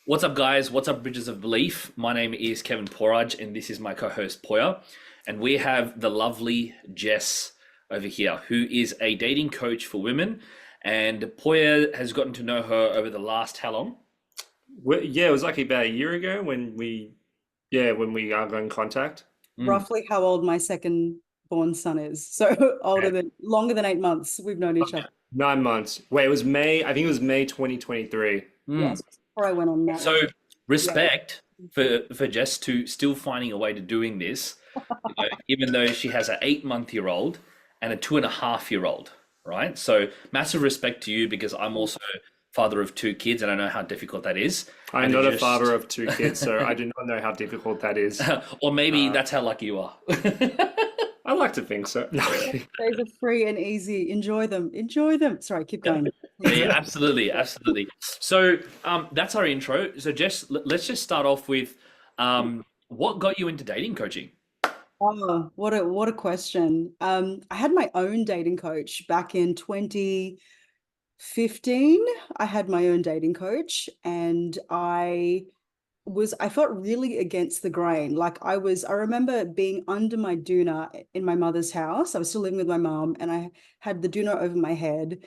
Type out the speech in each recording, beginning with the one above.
What's up, guys? What's up, Bridges of Belief? My name is Kevin Poraj, and this is my co-host Poya. And we have the lovely Jess over here, who is a dating coach for women. And Poya has gotten to know her over the last how long? Yeah, it was like about a year ago when we got in contact. Mm. Roughly how old my second born son is. So Okay. longer than 8 months we've known each Okay. other. 9 months. Wait, it was May. I think it was May 2023. Mm. Yes, before I went on So that. Yeah. respect for Jess to still finding a way to doing this, even though she has an 8 month year old and a 2.5 year old, right? So massive respect to you because I'm also father of two kids and I know how difficult that is. I'm And to not a father just, of two kids, so I do not know how difficult that is. or maybe Uh, that's how lucky you are. I like to think so. No, I'm kidding. Days are free and easy. Enjoy them. Enjoy them. Sorry, keep going. Yeah, absolutely, absolutely. So that's our intro. So Jess, let's just start off with what got you into dating coaching? Oh, what a question. I had my own dating coach back in 2015. I had my own dating coach and I felt really against the grain. I remember being under my doona in my mother's house. I was still living with my mom and I had the doona over my head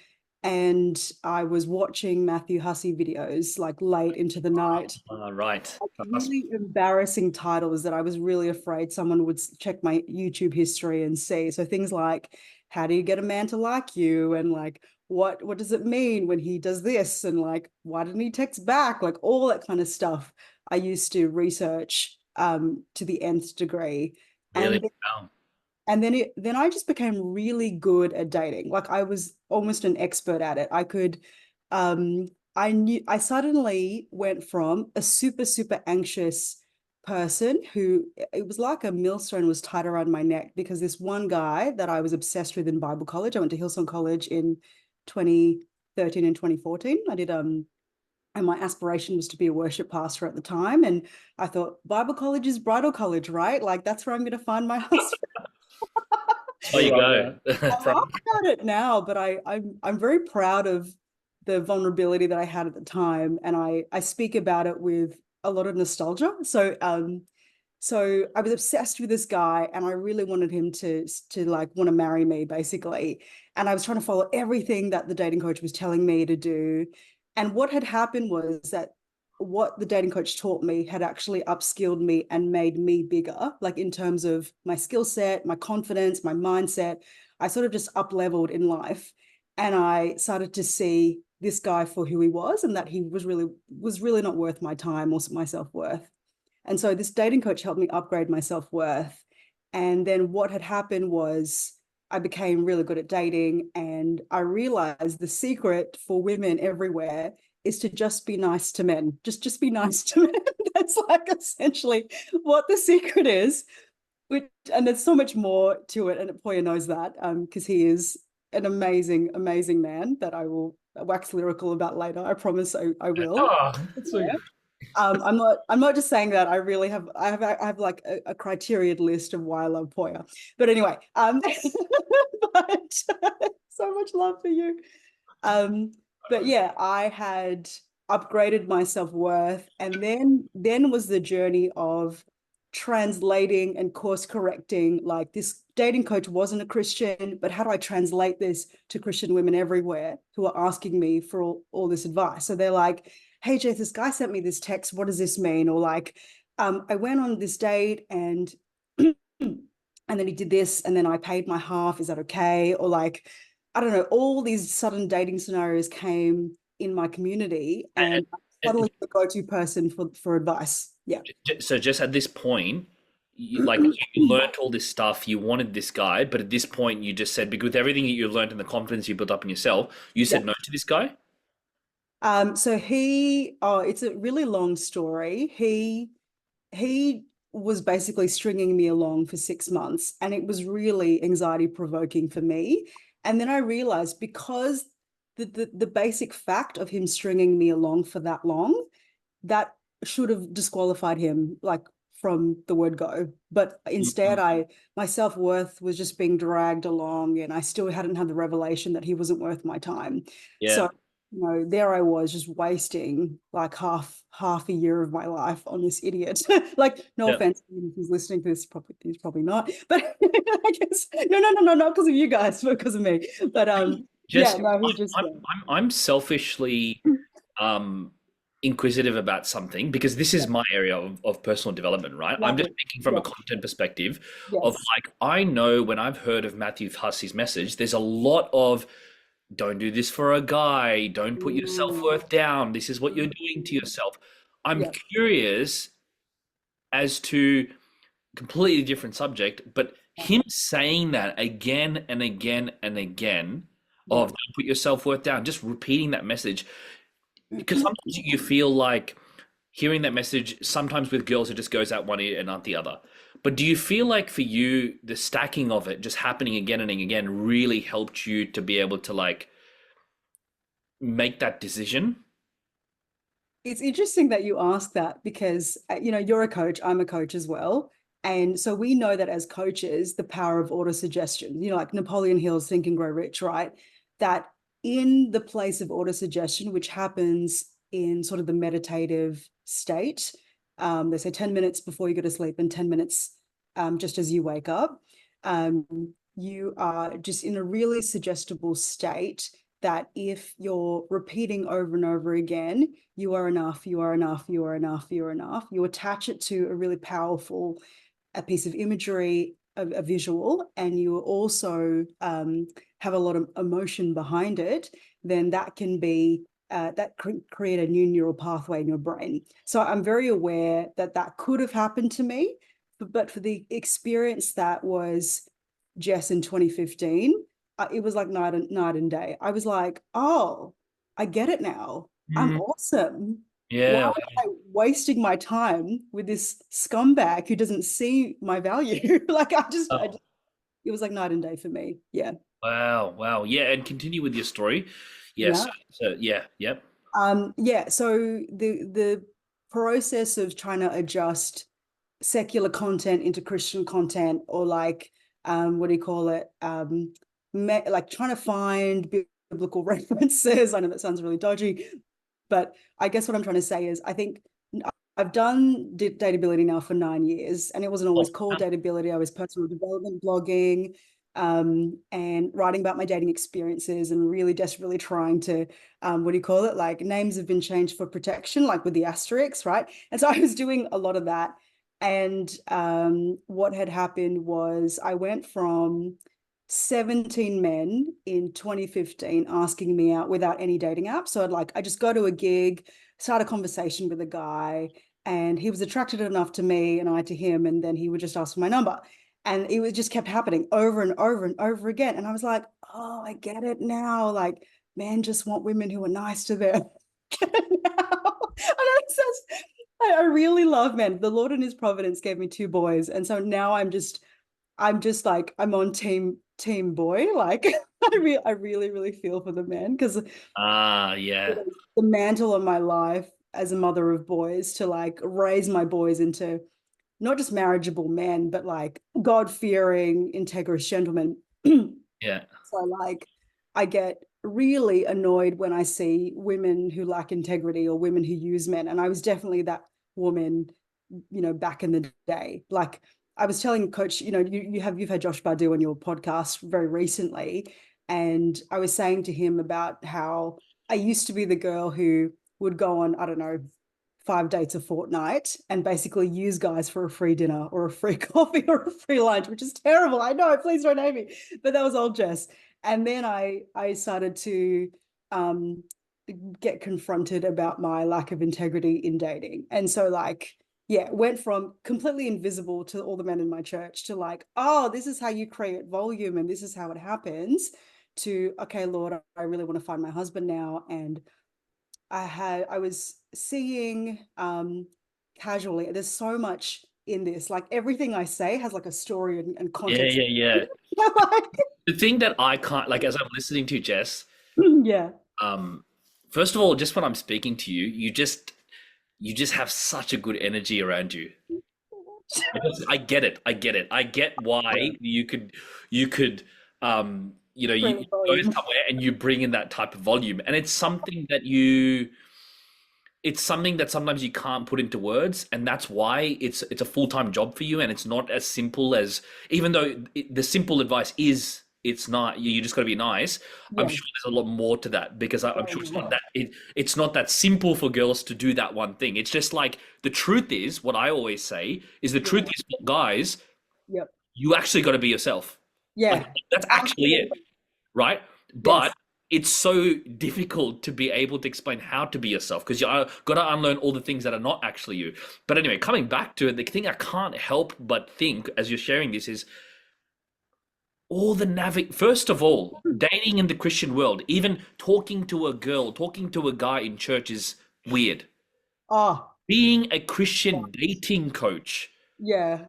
and I was watching Matthew Hussey videos like late into the night. Right. Really embarrassing titles that I was really afraid someone would check my YouTube history and see. So things like, how do you get a man to like you? And like, what does it mean when he does this? And like, why didn't he text back? Like all that kind of stuff I used to research to the nth degree. Really? And Wow. then I just became really good at dating. Like I was almost an expert at it. Um I suddenly went from a super anxious person who it was like a millstone was tied around my neck because this one guy that I was obsessed with in Bible college. I went to Hillsong College in 2013 and 2014. I did and my aspiration was to be a worship pastor at the time. And I thought Bible college is bridal college, right? Like that's where I'm going to find my husband. Oh, I you love go. that. I laugh about it now, but I'm very proud of the vulnerability that I had at the time, and I speak about it with a lot of nostalgia. So I was obsessed with this guy, and I really wanted him to like want to marry me, basically. And I was trying to follow everything that the dating coach was telling me to do. And what had happened was that what the dating coach taught me had actually upskilled me and made me bigger, like in terms of my skill set, my confidence, my mindset. I sort of just up leveled in life. And I started to see this guy for who he was and that he was really not worth my time or my self-worth. And so this dating coach helped me upgrade my self-worth. And then what had happened was I became really good at dating and I realized the secret for women everywhere is to just be nice to men. Just be nice to men. That's like essentially what the secret is. And there's so much more to it. And Poya knows that because he is an amazing man that I will wax lyrical about later. I promise I will. Oh, that's so Yeah. I'm not just saying that. I have like a criteria list of why I love Poya. But anyway, but so much love for you. Um, but yeah, I had upgraded my self-worth, and then was the journey of translating and course correcting. Like this dating coach wasn't a Christian, but how do I translate this to Christian women everywhere who are asking me for all this advice? So they're like, hey, Jess, this guy sent me this text. What does this mean? Or like, I went on this date and and then he did this, and then I paid my half. Is that okay? Or like, I don't know, all these sudden dating scenarios came in my community And, and I'm and suddenly the go-to person for advice. Yeah. so just at this point, you learned all this stuff, you wanted this guy, but at this point you just said, because with everything that you learned and the confidence you built up in yourself, you Yeah. said no to this guy? It's a really long story. He was basically stringing me along for 6 months, and it was really anxiety provoking for me. And then I realized because the basic fact of him stringing me along for that long, that should have disqualified him like from the word go. But instead, Mhm. my self-worth was just being dragged along, and I still hadn't had the revelation that he wasn't worth my time. Yeah. So there I was just wasting like half a year of my life on this idiot. Like, no Yeah. offense to him if he's listening to this, probably he's probably not. But I guess no, not because of you guys, but because of me. But yeah, Just no, he I'm just I'm I'm selfishly um inquisitive about something because this yeah, is my area of personal development, right? I'm love just it. thinking from Yeah, a content perspective of yes. like I know when I've heard of Matthew Hussey's message, there's a lot of don't do this for a guy, don't put your Mm, self-worth down, this is what you're doing to mm, yourself. I'm yeah, curious as to completely different subject, but him saying that again and again and again yeah. of don't put your self-worth down, just repeating that message, because sometimes you feel like hearing that message sometimes with girls it just goes out one ear and out the other. But do you feel like for you the stacking of it just happening again and again really helped you to be able to like make that decision? It's interesting that you ask that because, you're a coach, I'm a coach as well. And so we know that as coaches, the power of autosuggestion, like Napoleon Hill's Think and Grow Rich, right? That in the place of autosuggestion, which happens in sort of the meditative state, they say 10 minutes before you go to sleep and 10 minutes just as you wake up, you are just in a really suggestible state that if you're repeating over and over again, you are enough, you are enough, you are enough, you are enough, you attach it to a really powerful a piece of imagery, a visual, and you also have a lot of emotion behind it, then that can be that create a new neural pathway in your brain. So I'm very aware that that could have happened to me, but for the experience that was Jess in 2015, it was like night and day. I was like, oh, I get it now. I'm Mm, awesome. Why yeah. am I wasting my time with this scumbag who doesn't see my value? Like Oh, it was like night and day for me. Yeah. wow, wow. Yeah, and continue with your story. Yes. Yeah. So, yeah, yep. Yeah. So the process of trying to adjust secular content into Christian content, or like what do you call it? Like trying to find biblical references. I know that sounds really dodgy, but I guess what I'm trying to say is I think I've done Dateability now for 9 years, and it wasn't Oh, always called Dateability. I was personal development blogging, and writing about my dating experiences and really desperately trying to, what do you call it? Like names have been changed for protection, like with the asterisks, right? And so I was doing a lot of that. And what had happened was I went from 17 men in 2015 asking me out without any dating app. So I just go to a gig, start a conversation with a guy, and he was attracted enough to me and I to him, and then he would just ask for my number. And it was just kept happening over and over and over again. And I was like, oh, I get it now. Like, men just want women who are nice to them. Get it now. I really love men. The Lord in his providence gave me two boys. And so now I'm just like I'm on team boy. Like I really, really feel for the men because ah, yeah. the mantle on my life as a mother of boys to like raise my boys into not just marriageable men, but like God-fearing, integrous gentlemen. Yeah. So like I get really annoyed when I see women who lack integrity or women who use men. And I was definitely that woman, back in the day. Like I was telling Coach, you've had Josh Badu on your podcast very recently. And I was saying to him about how I used to be the girl who would go on, I don't know, 5 dates a fortnight and basically use guys for a free dinner or a free coffee or a free lunch, which is terrible. I know, please don't hate me. But that was old Jess. And then I started to um, get confronted about my lack of integrity in dating. And so like, yeah, went from completely invisible to all the men in my church to like, oh, this is how you create volume and this is how it happens, to, okay, Lord, I really want to find my husband now. And I was seeing casually, there's so much in this. Like everything I say has like a story and Yeah, context. yeah, yeah. Like, The thing that I can't like as I'm listening to Jess, yeah. um, first of all, just when I'm speaking to you, you just have such a good energy around you. I get it. I get it. I get why you could um you Bring go volume. somewhere and you bring in that type of volume, and it's something that sometimes you can't put into words, and that's why it's a full-time job for you, and it's not as simple as, even though the simple advice is it's not, you just got to be nice. I'm Yeah, sure there's a lot more to that, because I'm way sure more. it's not that simple for girls to do that one thing. It's just like, the truth is, what I always say is, the truth Yeah. is, for guys, Yep. you actually got to be yourself. Like, Yeah. that's actually it, Absolutely. right? But Yes. it's so difficult to be able to explain how to be yourself, because you got to unlearn all the things that are not actually you. But anyway, coming back to it, the thing I can't help but think as you're sharing this is, all the first of all, dating in the Christian world, even talking to a girl, talking to a guy in church is weird. Oh, Being a Christian dating coach, yeah.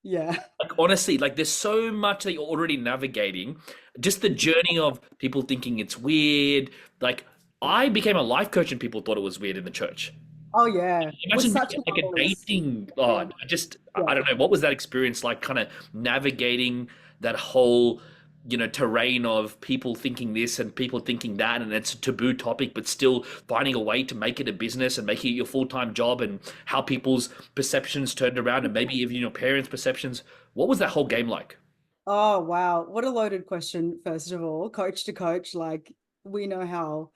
Yeah. like, honestly, like, there's so much that you're already navigating. Just the journey of people thinking it's weird. Like, I became a life coach and people thought it was weird in the church. Oh, yeah. We're Imagine such being like a anomalies. dating. Oh, Yeah. I Yeah. don't know. What was that experience like, kind of navigating that whole, terrain of people thinking this and people thinking that, and it's a taboo topic, but still finding a way to make it a business and make it your full-time job, and how people's perceptions turned around, and maybe even your parents' perceptions. What was that whole game like? Oh, wow. What a loaded question, first of all. Coach to coach, like we know how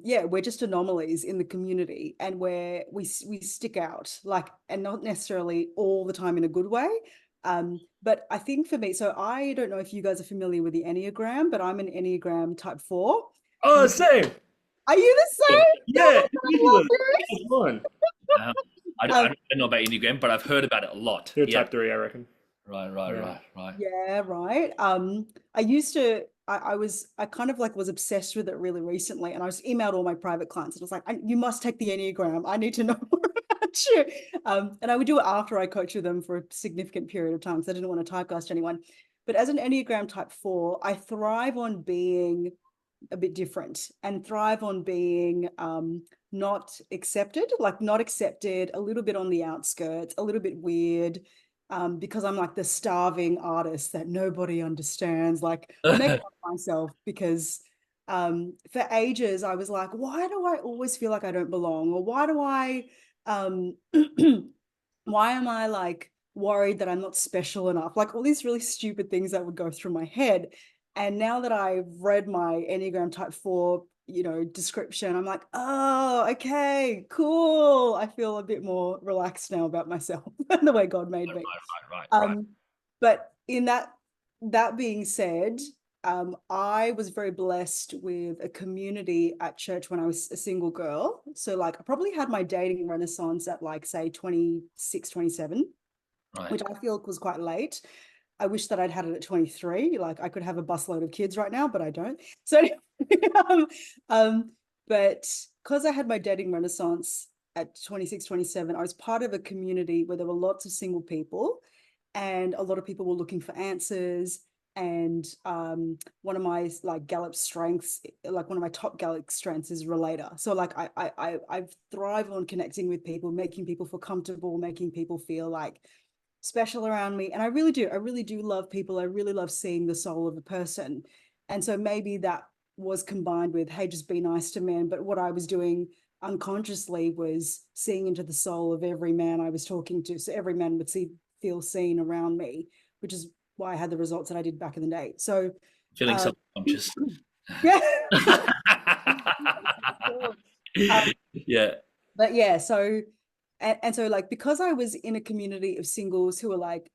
yeah, we're just anomalies in the community, and we stick out, like, and not necessarily all the time in a good way. But I think for me, so I don't know if you guys are familiar with the Enneagram, but I'm an Enneagram type 4. Oh, You same. are you the same? Yeah, God, I love ridiculous. you. It's fun. Um, I Um, don't know about Enneagram, but I've heard about it a lot. You're Yeah. type 3, I reckon. Right, right, Yeah. right, right. yeah, right. I kind of like was obsessed with it really recently, and I just emailed all my private clients and I was like, you must take the Enneagram. I need to know more about you. And I would do it after I coach with them for a significant period of time, because I didn't want to typecast anyone. But as an Enneagram type 4, I thrive on being a bit different, and thrive on being not accepted, like not accepted, a little bit on the outskirts, a little bit weird, because I'm like the starving artist that nobody understands. Like I make fun of myself because for ages I was like, why do I always feel like I don't belong? Or why do I um, why am I like worried that I'm not special enough? Like all these really stupid things that would go through my head. And now that I've read my Enneagram type 4, description, I'm like, oh, okay, cool. I feel a bit more relaxed now about myself and the way God made me. Right, right, right. Um, but in that being said, I was very blessed with a community at church when I was a single girl. So like I probably had my dating renaissance at like say 26, 27, Right. which I feel was quite late. I wish that I'd had it at 23. Like I could have a busload of kids right now, but I don't. So um, um, but because I had my dating renaissance at 26, 27, I was part of a community where there were lots of single people, and a lot of people were looking for answers. And one of my like Gallup strengths, like one of my top Gallup strengths, is relator. So like I thrive on connecting with people, making people feel comfortable, making people feel like special around me. And I really do love people. I really love seeing the soul of a person. And so maybe that was combined with, hey, just be nice to men. But what I was doing unconsciously was seeing into the soul of every man I was talking to. So every man would feel seen around me, which is why I had the results that I did back in the day. So Feeling um, self-conscious. yeah. um, Yeah. but yeah, so and so like because I was in a community of singles who were like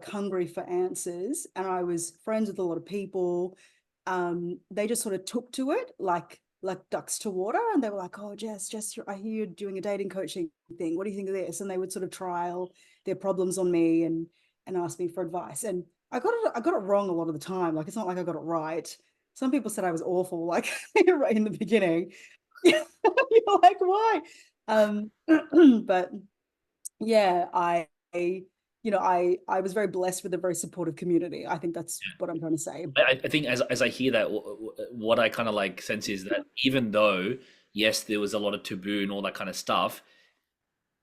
hungry for answers, and I was friends with a lot of people, they just sort of took to it like ducks to water, and they were like, oh, Jess, I hear you're doing a dating coaching thing. What do you think of this? And they would sort of trial their problems on me and ask me for advice. And I got it wrong a lot of the time. Like it's not like I got it right. Some people said I was awful, like right in the beginning. You're like, why? But yeah, I was very blessed with a very supportive community. I think that's what I'm trying to say. I think as I hear that, what I kind of like sense is that, even though, yes, there was a lot of taboo and all that kind of stuff,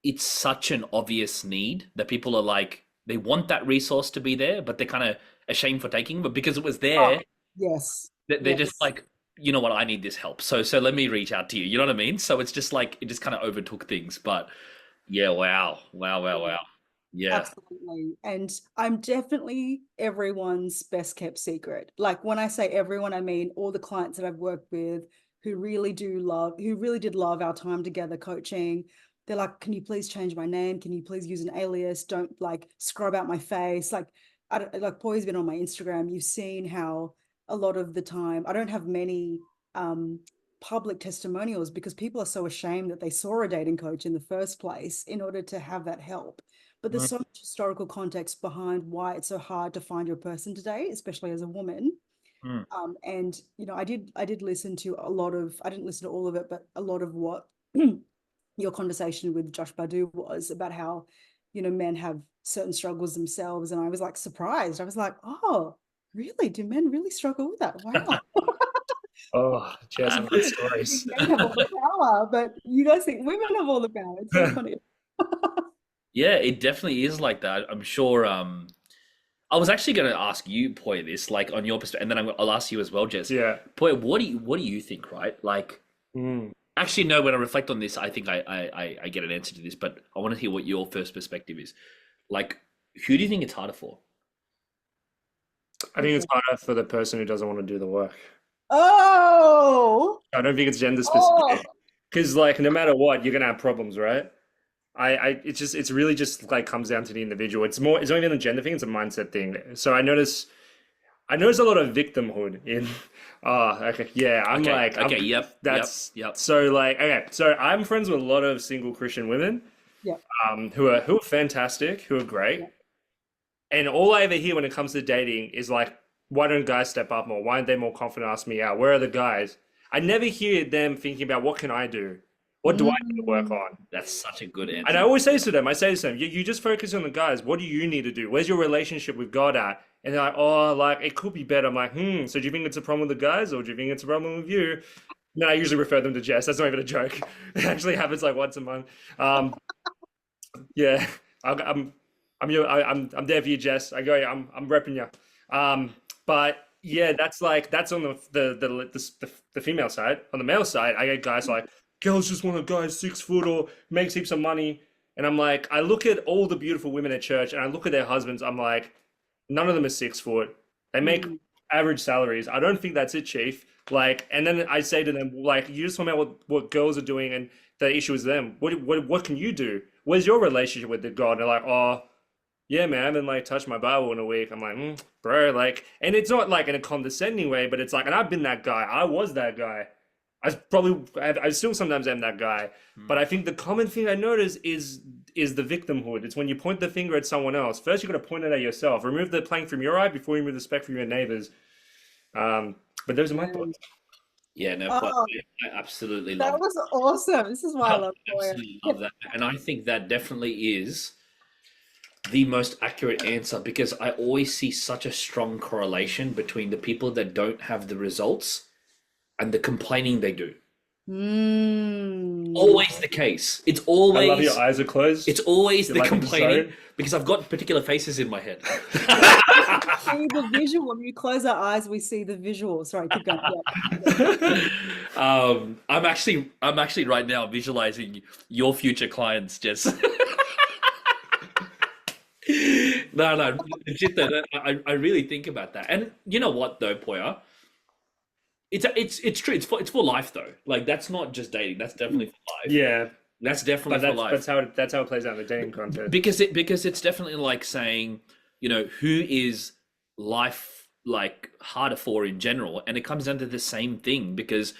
it's such an obvious need that people are like, they want that resource to be there, but they're kind of ashamed for taking. But because it was Oh, there, Yes. They're just Yes. like, you know what, I need this help. So let me reach out to you. You know what I mean? So it's just like it just kind of overtook things. But yeah, wow. Wow, wow, Yeah. wow. Yeah. Absolutely. And I'm definitely everyone's best kept secret. Like when I say everyone, I mean all the clients that I've worked with who really did love our time together coaching. They're like, can you please change my name? Can you please use an alias? Don't like scrub out my face. Like, I don't, like Poy's been on my Instagram. You've seen how a lot of the time I don't have many um public testimonials because people are so ashamed that they saw a dating coach in the first place in order to have that help. But there's Mm, so much historical context behind why it's so hard to find your person today, especially as a woman. mm, And I did listen to a lot of, I didn't listen to all of it, but a lot of what your conversation with Josh Badu was about how, men have certain struggles themselves. And I was like surprised. I was like, oh, really? Do men really struggle with that? Wow. Oh, Jess, uh, great I think stories. men have all the power, but you guys think women have all the power. It's so funny. yeah, it definitely is like that. I'm sure. I was actually going to ask you, Poi, this, like on your perspective, and then I'll ask you as well, Jess. Yeah. Poi, what do you think, right? Like, Mm. actually, no. When I reflect on this, I think I get an answer to this, but I want to hear what your first perspective is. Like, who do you think it's harder for? I think it's harder for the person who doesn't want to do the work. Oh, I don't think it's gender oh, specific. Because like no matter what, you're gonna have problems, right? It's really just like comes down to the individual. It's not even a gender thing, it's a mindset thing. So I notice a lot of victimhood in okay, yeah, Okay, okay, I'm yep, yep, that's yep. so like okay, so I'm friends with a lot of single Christian women yeah, who are fantastic, who are great. yeah. And all I ever hear when it comes to dating is like, why don't guys step up more? Why aren't they more confident to ask me out? Where are the guys? I never hear them thinking about what can I do? What do I need to work Mm. on? That's such a good And I answer. always say to them, you just focus on the guys. What do you need to do? Where's your relationship with God at? And they're like, oh, like it could be better. I'm like, so do you think it's a problem with the guys or do you think it's a problem with you? And then I usually refer them to Jess. That's not even a joke. It actually happens like once a month. Um, yeah, I'm I'm there for you, Jess. I go, I'm repping you. But yeah, that's on the female side. On the male side, I get guys like girls just want a guy 6 foot or makes heaps of money, and I'm like, I look at all the beautiful women at church, and I look at their husbands. I'm like, none of them are 6 foot. They make Mm. average salaries. I don't think that's it, chief. Like, and then I say to them, like, you just talking about what girls are doing, and the issue is them. What can you do? Where's your relationship with the God? And they're like, oh, yeah, man, I haven't like touched my Bible in a week. I'm like, bro, like, and it's not like in a condescending way, but it's like, and I've been that guy. I was that guy. I still sometimes am that guy. Mm. But I think the common thing I notice is the victimhood. It's when you point the finger at someone else. First, you got to point it at yourself. Remove the plank from your eye before you remove the speck from your neighbors. But those are my thoughts. Yeah, no, Oh, I absolutely that love was awesome. This is why I I love Boya. absolutely love that. And I think that definitely is the most accurate answer because I always see such a strong correlation between the people that don't have the results and the complaining they do. Mm. Always the case. I love your eyes are closed. It's always You're the like in the complaining zone. because I've got particular faces in my head. See the visual. When we close our eyes, we see the visual. Sorry, keep going. Yeah. I'm actually right now visualizing your future clients, Jess. No, no, legit though. I really think about that, and you know what though, Poya, it's true. It's for life though. Like that's not just dating. That's definitely for life. Yeah, That's but definitely for life. that's how it plays out in the dating content. Because it's definitely like saying, who is life like harder for in general, and it comes down to the same thing because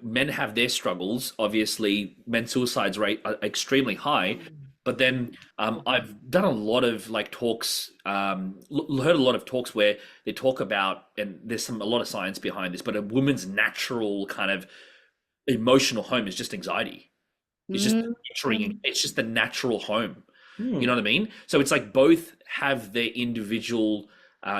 men have their struggles. Obviously, men's suicides rate are extremely high, but then I've done a lot of like talks, heard a lot of talks where they talk about, and there's a lot of science behind this, but a woman's natural kind of emotional home is just anxiety. It's just Mm. nurturing. It's just the natural home. Hmm. You know what I mean? So it's like both have their individual,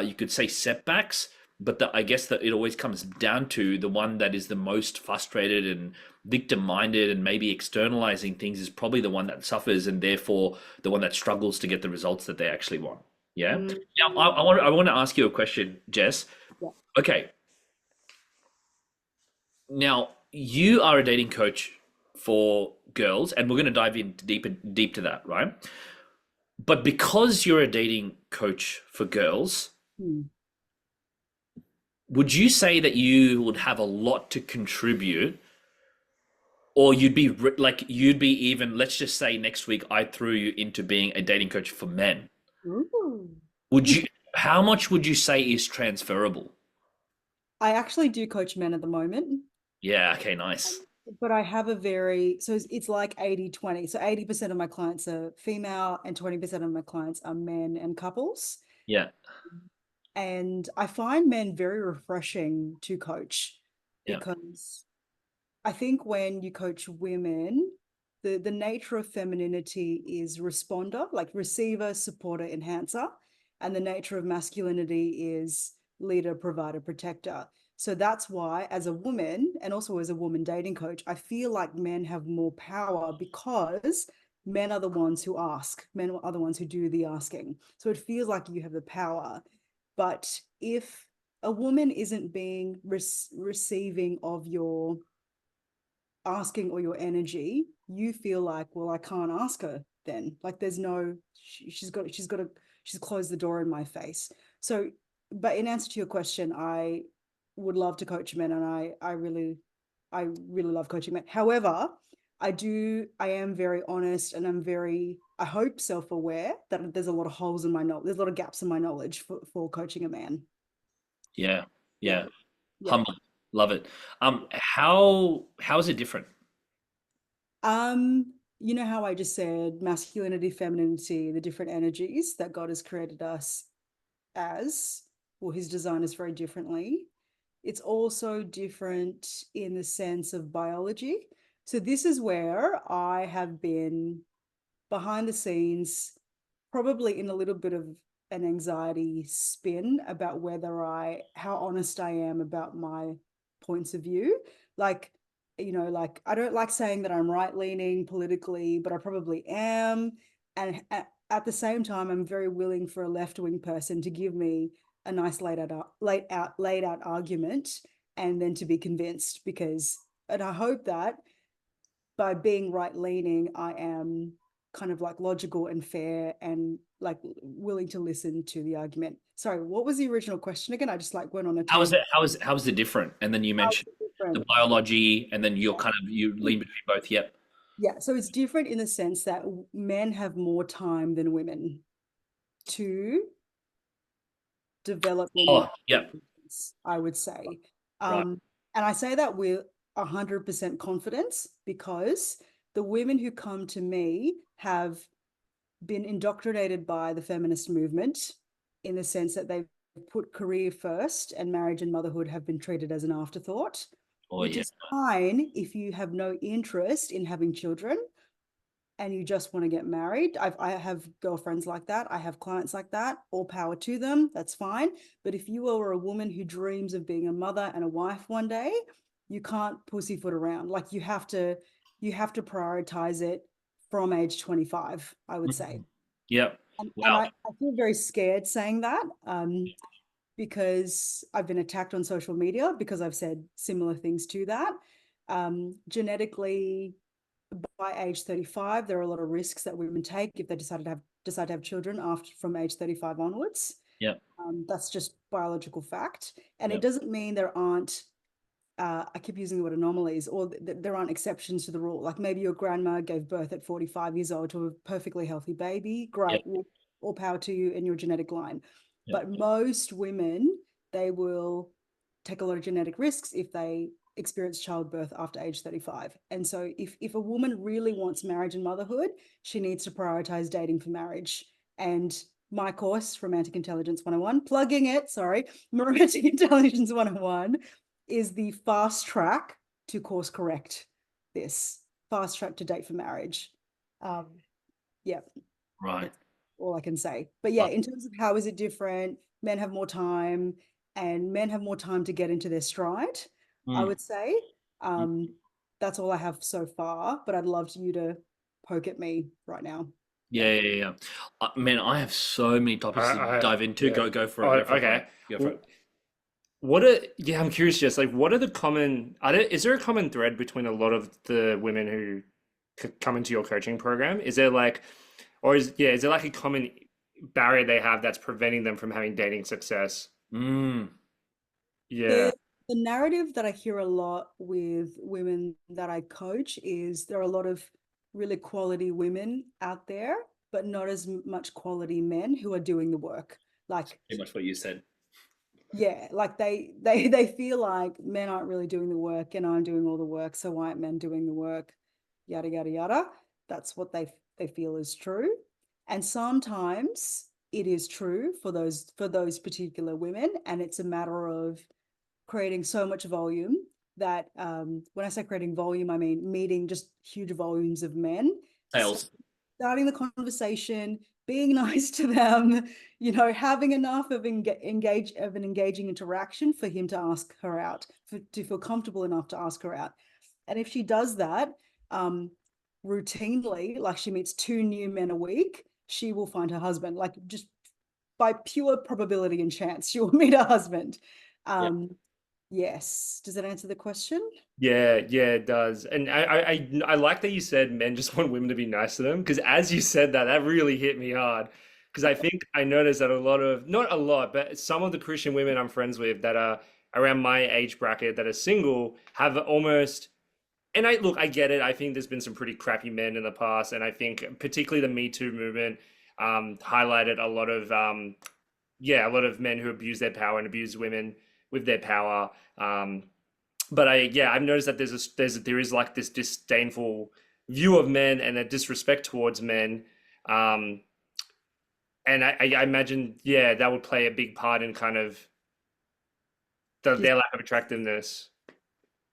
you could say setbacks, but I guess that it always comes down to the one that is the most frustrated and victim-minded and maybe externalizing things is probably the one that suffers and therefore the one that struggles to get the results that they actually want. Yeah. Mm. Now, I want to ask you a question, Jess. Yeah. Okay, Now, you are a dating coach for girls, and we're going to dive in deep to that, right? But because you're a dating coach for girls, Hmm. would you say that you would have a lot to contribute, or you'd be like you'd be even, let's just say next week I threw you into being a dating coach for men. Ooh. Would you, how much would you say is transferable? I actually do coach men at the moment. Yeah, okay, nice. But I have a very, so it's like 80-20. So 80% of my clients are female and 20% of my clients are men and couples. Yeah, And I find men very refreshing to coach yeah, because I think when you coach women, the nature of femininity is responder, like receiver, supporter, enhancer, and the nature of masculinity is leader, provider, protector. So that's why, as a woman, and also as a woman dating coach, I feel like men have more power because men are the ones who ask, men are the ones who do the asking. So it feels like you have the power. But if a woman isn't being receiving of your asking or your energy, you feel like, well, I can't ask her then. Like there's no, she's closed the door in my face. So, but in answer to your question, I would love to coach men, and I really love coaching men. However, I am very honest, and I'm very, I hope, self-aware that there's a lot of holes in my knowledge. There's a lot of gaps in my knowledge for coaching a man. yeah, Yeah. yeah. Yeah. Humble, love it. How is it different? You know how I just said masculinity, femininity, the different energies that God has created us as, well, his design is very differently. It's also different in the sense of biology. So this is where I have been behind the scenes, probably in a little bit of an anxiety spin about how honest I am about my points of view. Like, like I don't like saying that I'm right leaning politically, but I probably am. And at the same time, I'm very willing for a left wing person to give me a nice laid out argument and then to be convinced and I hope that by being right leaning, I am kind of like logical and fair and like willing to listen to the argument. Sorry, what was the original question again? I just like went on a How is tangent. it? How is it different? And then you How mentioned is it the different? biology, and then you're kind of you lean between both. Yep. Yeah, so it's different in the sense that men have more time than women to develop Oh, romantic yep. relationships, I would say. Right. And I say that with 100% confidence because the women who come to me have been indoctrinated by the feminist movement in the sense that they've put career first and marriage and motherhood have been treated as an afterthought, Oh, which yeah. is fine if you have no interest in having children and you just want to get married. I have girlfriends like that. I have clients like that. All power to them. That's fine. But if you are a woman who dreams of being a mother and a wife one day, you can't pussyfoot around. Like you have to prioritize it from age 25, I would say. Mhm. Yep. And Wow. I feel very scared saying that because I've been attacked on social media because I've said similar things to that. Genetically, by age 35, there are a lot of risks that women take if they decide to have children after from age 35 onwards. Yep. That's just biological fact, and it Yep. doesn't mean there aren't I keep using the word anomalies, or there aren't exceptions to the rule. Like maybe your grandma gave birth at 45 years old to a perfectly healthy baby. Yep. Great, all power to you in your genetic line. Yep. But most women, they will take a lot of genetic risks if they experience childbirth after age 35. And so if a woman really wants marriage and motherhood, she needs to prioritize dating for marriage. And my course, Romantic Intelligence 101, plugging it, sorry, Romantic Intelligence 101 is the fast track to course correct this, fast track to date for marriage. Um, yeah, Right. that's all I can say. But yeah, Love in terms of how is it different, men have more time and men have more time to get into their stride, it. I Mm. would say. Um, that's all I have so far, but I'd love you to poke at me right now. Yeah. Yeah, yeah, yeah. Man, I have so many topics to dive into. Yeah. Go for Oh, it. Go for it, Brian. okay. Go for Well, it. I'm curious, Jess, like what are the is there a common thread between a lot of the women who come into your coaching program? Is there like, is there like a common barrier they have that's preventing them from having dating success? Mm, Yeah. The the narrative that I hear a lot with women that I coach is there are a lot of really quality women out there, but not as much quality men who are doing the work. Like, pretty much what you said. yeah, like they feel like men aren't really doing the work and I'm doing all the work, so why aren't men doing the work? Yada yada yada. That's what they feel is true. And sometimes it is true for those particular women, and it's a matter of creating so much volume that when I say creating volume, I mean meeting just huge volumes of men, Sales. starting the conversation, being nice to them, having enough of an engaging interaction for him to ask her out, to feel comfortable enough to ask her out. And if she does that routinely, like she meets 2 new men a week, she will find her husband. Like just by pure probability and chance, she will meet her husband. Yeah. Yes. Does that answer the question? Yeah, it does. And I like that you said men just want women to be nice to them because as you said that, that really hit me hard. Because I think I noticed that a lot of, not a lot, but some of the Christian women I'm friends with that are around my age bracket that are single have almost, and I get it. I think there's been some pretty crappy men in the past, and I think particularly the Me Too movement highlighted a lot of men who abuse their power and abuse women with their power. But I've noticed that there is like this disdainful view of men and a disrespect towards men. Um, and I imagine, that would play a big part in kind of Just their lack of attractiveness.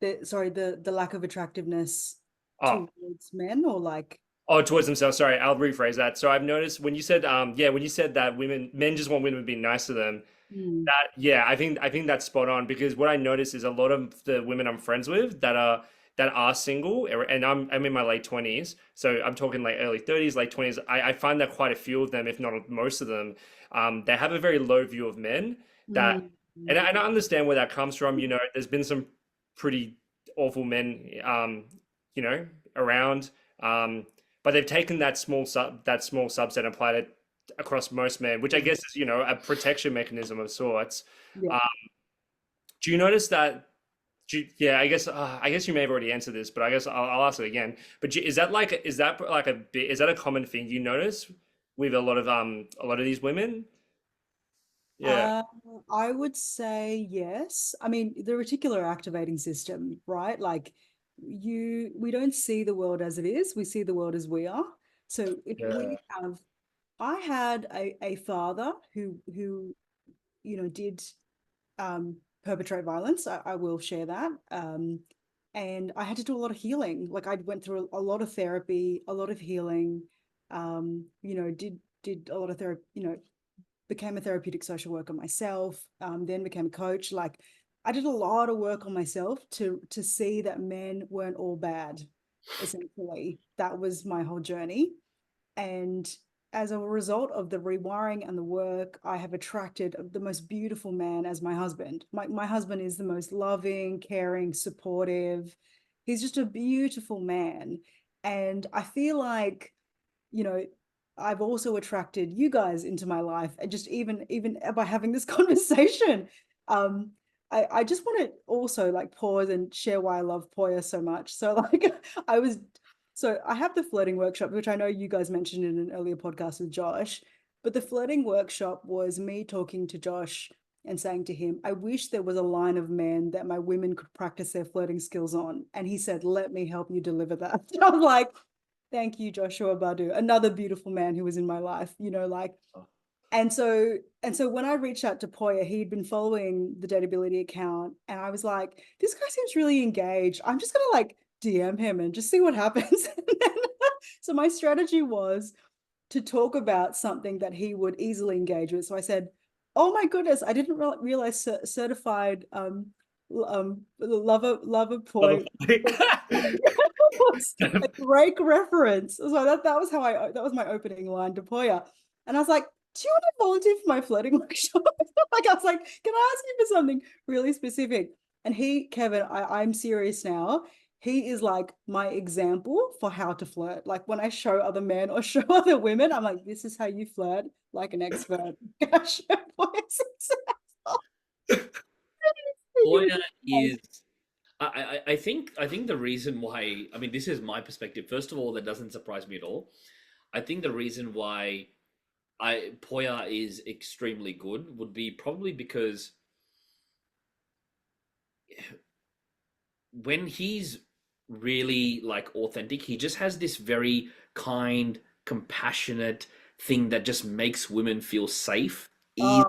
the lack of attractiveness Oh, towards men, or like, oh, towards themselves. Sorry, I'll rephrase that. So I've noticed when you said, when you said that men just want women to be nice to them. hmm, I think that's spot on because what I notice is a lot of the women I'm friends with that are single and I'm in my late 20s, so I'm talking like early 30s, late 20s. I find that quite a few of them, if not most of them, they have a very low view of men that, hmm, and I understand where that comes from. There's been some pretty awful men, around, but they've taken that small subset and applied it across most men, which I guess is, a protection mechanism of sorts. yeah. Um, do you notice that? Yeah, I guess you may have already answered this, but I guess I'll ask it again. But is that a common thing you notice with a lot of these women? Yeah, Uh, I would say yes. I mean, the reticular activating system, right? Like we don't see the world as it is, we see the world as we are. So if yeah, I had a father who did perpetrate violence. I will share that. And I had to do a lot of healing. Like I went through a lot of therapy, a lot of healing. Did a lot of therapy. Became a therapeutic social worker myself. Then became a coach. Like I did a lot of work on myself to see that men weren't all bad. Essentially, that was my whole journey. And as a result of the rewiring and the work, I have attracted the most beautiful man as my husband. My husband is the most loving, caring, supportive. He's just a beautiful man. And I feel like, you know, I've also attracted you guys into my life. And just even by having this conversation, um, I just want to also like pause and share why I love Poya so much. So like I was so I have the flirting workshop, which I know you guys mentioned in an earlier podcast with Josh. But the flirting workshop was me talking to Josh and saying to him, I wish there was a line of men that my women could practice their flirting skills on. And he said, let me help you deliver that. I was like, thank you, Joshua Badu, another beautiful man who was in my life, like. And so when I reached out to Poya, he'd been following the Dateability account, and I was like, this guy seems really engaged. I'm just gonna like DM him and just see what happens. So my strategy was to talk about something that he would easily engage with. So I said, "Oh my goodness, I didn't realize certified lover love Poya it. was a great reference." So that was my opening line to Poya, and I was like, do you want to volunteer for my flirting workshop? Like, I was like, can I ask you for something really specific? And Kevin, I'm serious now. He is like my example for how to flirt. Like when I show other men or show other women, I'm like, this is how you flirt like an expert. I show boys Poya is. I think the reason why, I mean, this is my perspective. First of all, that doesn't surprise me at all. I think the reason why Poya is extremely good would be probably because when he's really like authentic, he just has this very kind, compassionate thing that just makes women feel safe, easy. Oh,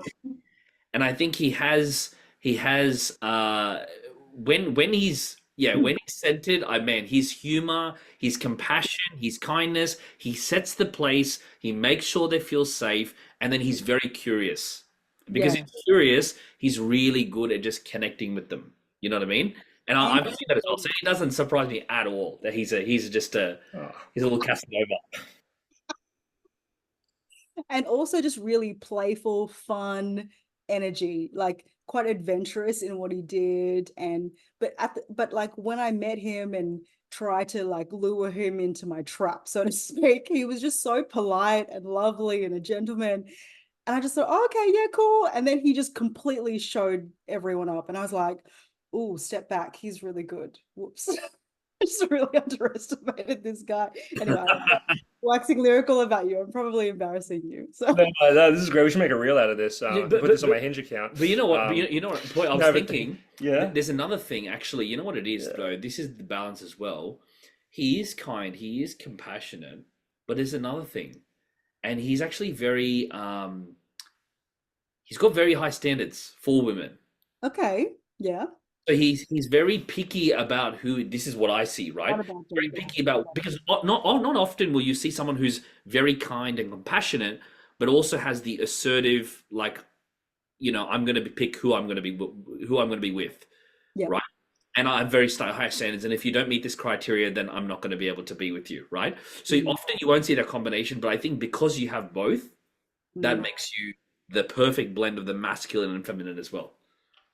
And I think he has when he's yeah, when he's centered, I mean his humor, his compassion, his kindness, he sets the place, he makes sure they feel safe, and then he's very curious. Because yeah. he's curious, he's really good at just connecting with them. You know what I mean? And And I've seen that as well. So it doesn't surprise me at all that he's just a Oh, he's a little Casanova. and also just really playful, fun energy, like quite adventurous in what he did. And but like when I met him and tried to like lure him into my trap, so to speak, he was just so polite and lovely and a gentleman. And I just thought, oh, okay, yeah, cool. And then he just completely showed everyone up. And I was like, oh, step back. He's really good. Whoops. I just really underestimated this guy. Anyway, waxing lyrical about you. I'm probably embarrassing you. So no, this is great. We should make a reel out of this. Yeah, Put this on my Hinge account. But you know what? You know what? Boy, I was no, but- thinking. Yeah. There's another thing, actually. You know what it is, Yeah. though? This is the balance as well. He is kind, he is compassionate, but there's another thing. And he's actually very he's got very high standards for women. okay, yeah. So he's very picky about who, this is what I see, right? What about Very them? picky about, because not often will you see someone who's very kind and compassionate, but also has the assertive, like, I'm going to pick who I'm going to be with, Yeah. right? And I have very high standards, and if you don't meet this criteria, then I'm not going to be able to be with you, right? So Mhm. often you won't see that combination, but I think because you have both, that Mm. makes you the perfect blend of the masculine and feminine as well.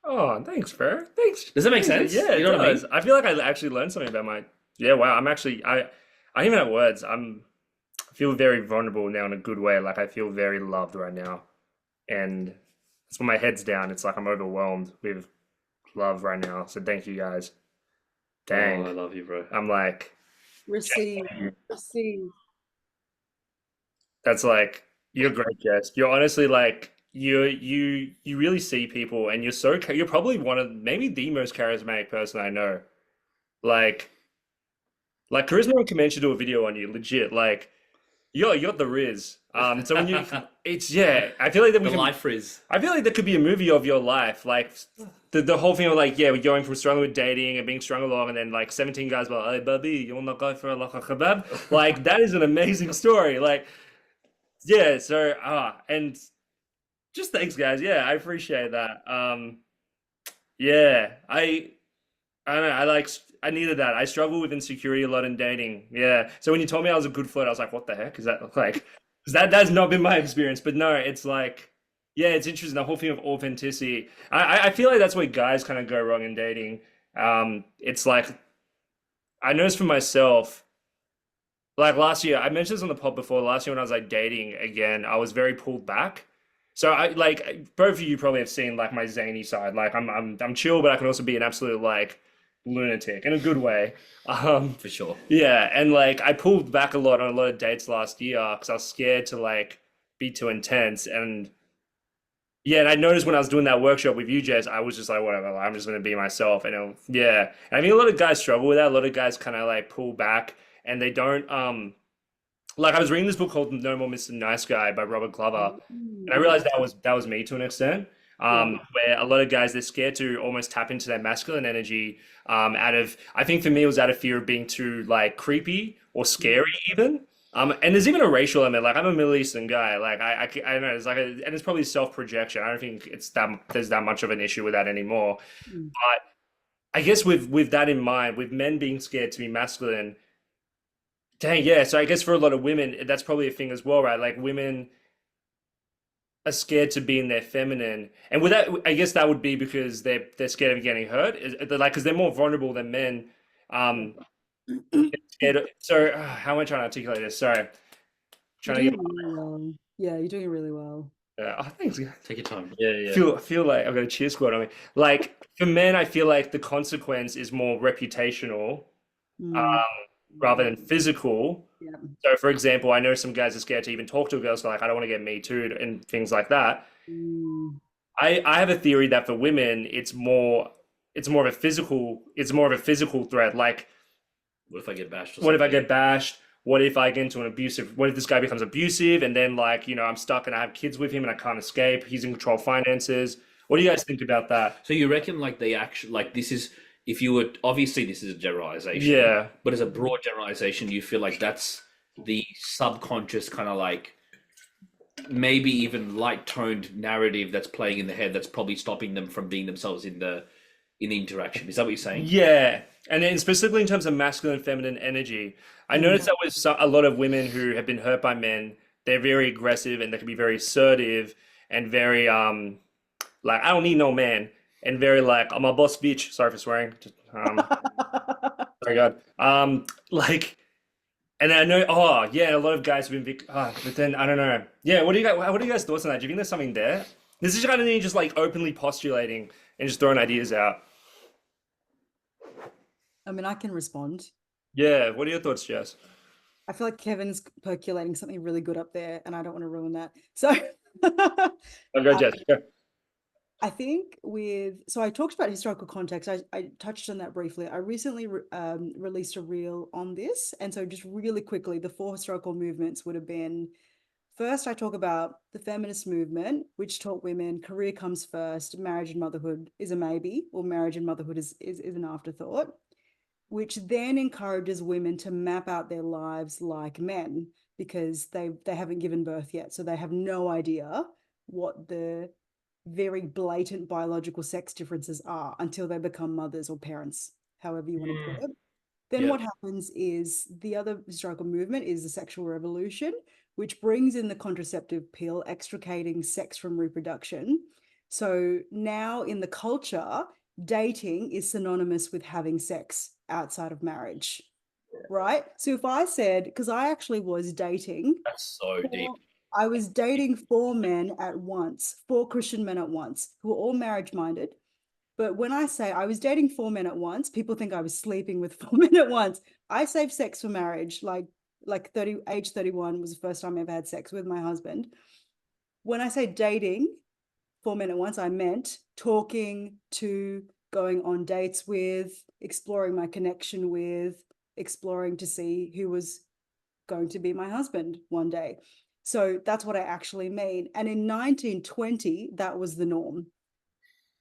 Oh, thanks, Fer. Thanks. Does that make Thanks. sense? Yeah, You it know what I mean? does. I feel like I actually learned something about my. Yeah, wow. I don't even have words. I feel very vulnerable now in a good way. Like I feel very loved right now, and it's when my head's down. It's like I'm overwhelmed with love right now. So thank you guys. Dang. Oh, I love you, bro. I'm like, Receive. that's like you're great, Jess. You're honestly like you really see people, and you're probably one of maybe the most charismatic person I know. Like charisma would commend you to a video on you, legit. Like you got the riz. So when you it's yeah, I feel like that we The can. life frizz. I feel like there could be a movie of your life, like the whole thing of like, yeah, we're going from struggling with dating and being strung along, and then like 17 guys were like, hey, baby, you wanna go for like a kebab? Like that is an amazing story. Like, yeah, so and just thanks, guys. Yeah, I appreciate that. Yeah, I don't know. I needed that. I struggle with insecurity a lot in dating. Yeah. So when you told me I was a good flirt, I was like, what the heck? Is that like? Because that's not been my experience. But no, it's like, yeah, it's interesting. The whole thing of authenticity. I feel like that's where guys kind of go wrong in dating. It's like I noticed for myself. Like last year, I mentioned this on the pod before. Last year when I was like dating again, I was very pulled back. So I like both of you probably have seen like my zany side. Like I'm chill, but I can also be an absolute like lunatic in a good way. For sure. Yeah, and like I pulled back a lot on a lot of dates last year because I was scared to like be too intense. And yeah, and I noticed when I was doing that workshop with you, Jess, I was just like, whatever, like, I'm just gonna be myself. And yeah, and I think a lot of guys struggle with that. A lot of guys kind of like pull back and they don't. Like I was reading this book called No More Mr. Nice Guy by Robert Glover, and I realized that was me to an extent. Where a lot of guys they're scared to almost tap into their masculine energy. Out of I think for me it was out of fear of being too like creepy or scary even. And there's even a racial element. Like I'm a Middle Eastern guy. Like I don't know. It's like and it's probably self projection. I don't think there's that much of an issue with that anymore. Mm. But I guess with that in mind, with men being scared to be masculine. Dang, yeah. So I guess for a lot of women, that's probably a thing as well, right? Like women, are scared to be in their feminine, and with that, I guess that would be because they're scared of getting hurt. They're like because they're more vulnerable than men. Um, scared so how am I trying to articulate this? Sorry, You're trying to doing get. it really well. Yeah, you're doing it really well. Oh, thanks. Take your time. Yeah, yeah. I feel like I've got a cheer squad on me. Like for men, I feel like the consequence is more reputational, Mm, um, rather than physical. yeah. So, for example, I know some guys are scared to even talk to a girl, so like I don't want to get me too and things like that. Mm. I have a theory that for women, it's more of a physical threat. Like, What if I get bashed or what if I something? get bashed? What if I get into an abusive? What if this guy becomes abusive and then like I'm stuck and I have kids with him and I can't escape? He's in control of finances. What do you guys think about that? So you reckon like they actually like this is if you were obviously this is a generalization, Yeah. but as a broad generalization, you feel like that's the subconscious kind of like maybe even light toned narrative that's playing in the head that's probably stopping them from being themselves in the interaction. Is that what you're saying? Yeah, and then specifically in terms of masculine and feminine energy, I Mm. noticed that with a lot of women who have been hurt by men, they're very aggressive and they can be very assertive and very like I don't need no man and very like I'm a boss bitch. Sorry for swearing. Sorry God. Like and I know oh yeah, a lot of guys have been but then I don't know. Yeah, what are you guys thoughts on that? Do you think there's something there? This is kind of me just like openly postulating and just throwing ideas out. I mean, I can respond. Yeah, what are your thoughts, Jess? I feel like Kevin's percolating something really good up there, and I don't want to ruin that. So, I'll go, uh, Jess. Go. I think so I talked about historical context. I touched on that briefly. I recently released a reel on this. And so just really quickly, the four historical movements would have been first, I talk about the feminist movement, which taught women career comes first, marriage and motherhood is a maybe, or marriage and motherhood is an afterthought, which then encourages women to map out their lives like men because they haven't given birth yet. So they have no idea what the very blatant biological sex differences are until they become mothers or parents, however you want to put Mm, it. Then yeah. what happens is the other historical movement is the sexual revolution, which brings in the contraceptive pill, extricating sex from reproduction. So now in the culture, dating is synonymous with having sex outside of marriage, right? So if I said, because I actually was dating That's so deep. four, I was dating four men at once, four Christian men at once, who were all marriage minded. But when I say I was dating four men at once, people think I was sleeping with four men at once. I saved sex for marriage. Like 30, age 31 was the first time I ever had sex with my husband. When I say dating four men at once, I meant talking to, going on dates with, exploring my connection with, exploring to see who was going to be my husband one day. So that's what I actually mean. And in 1920, that was the norm.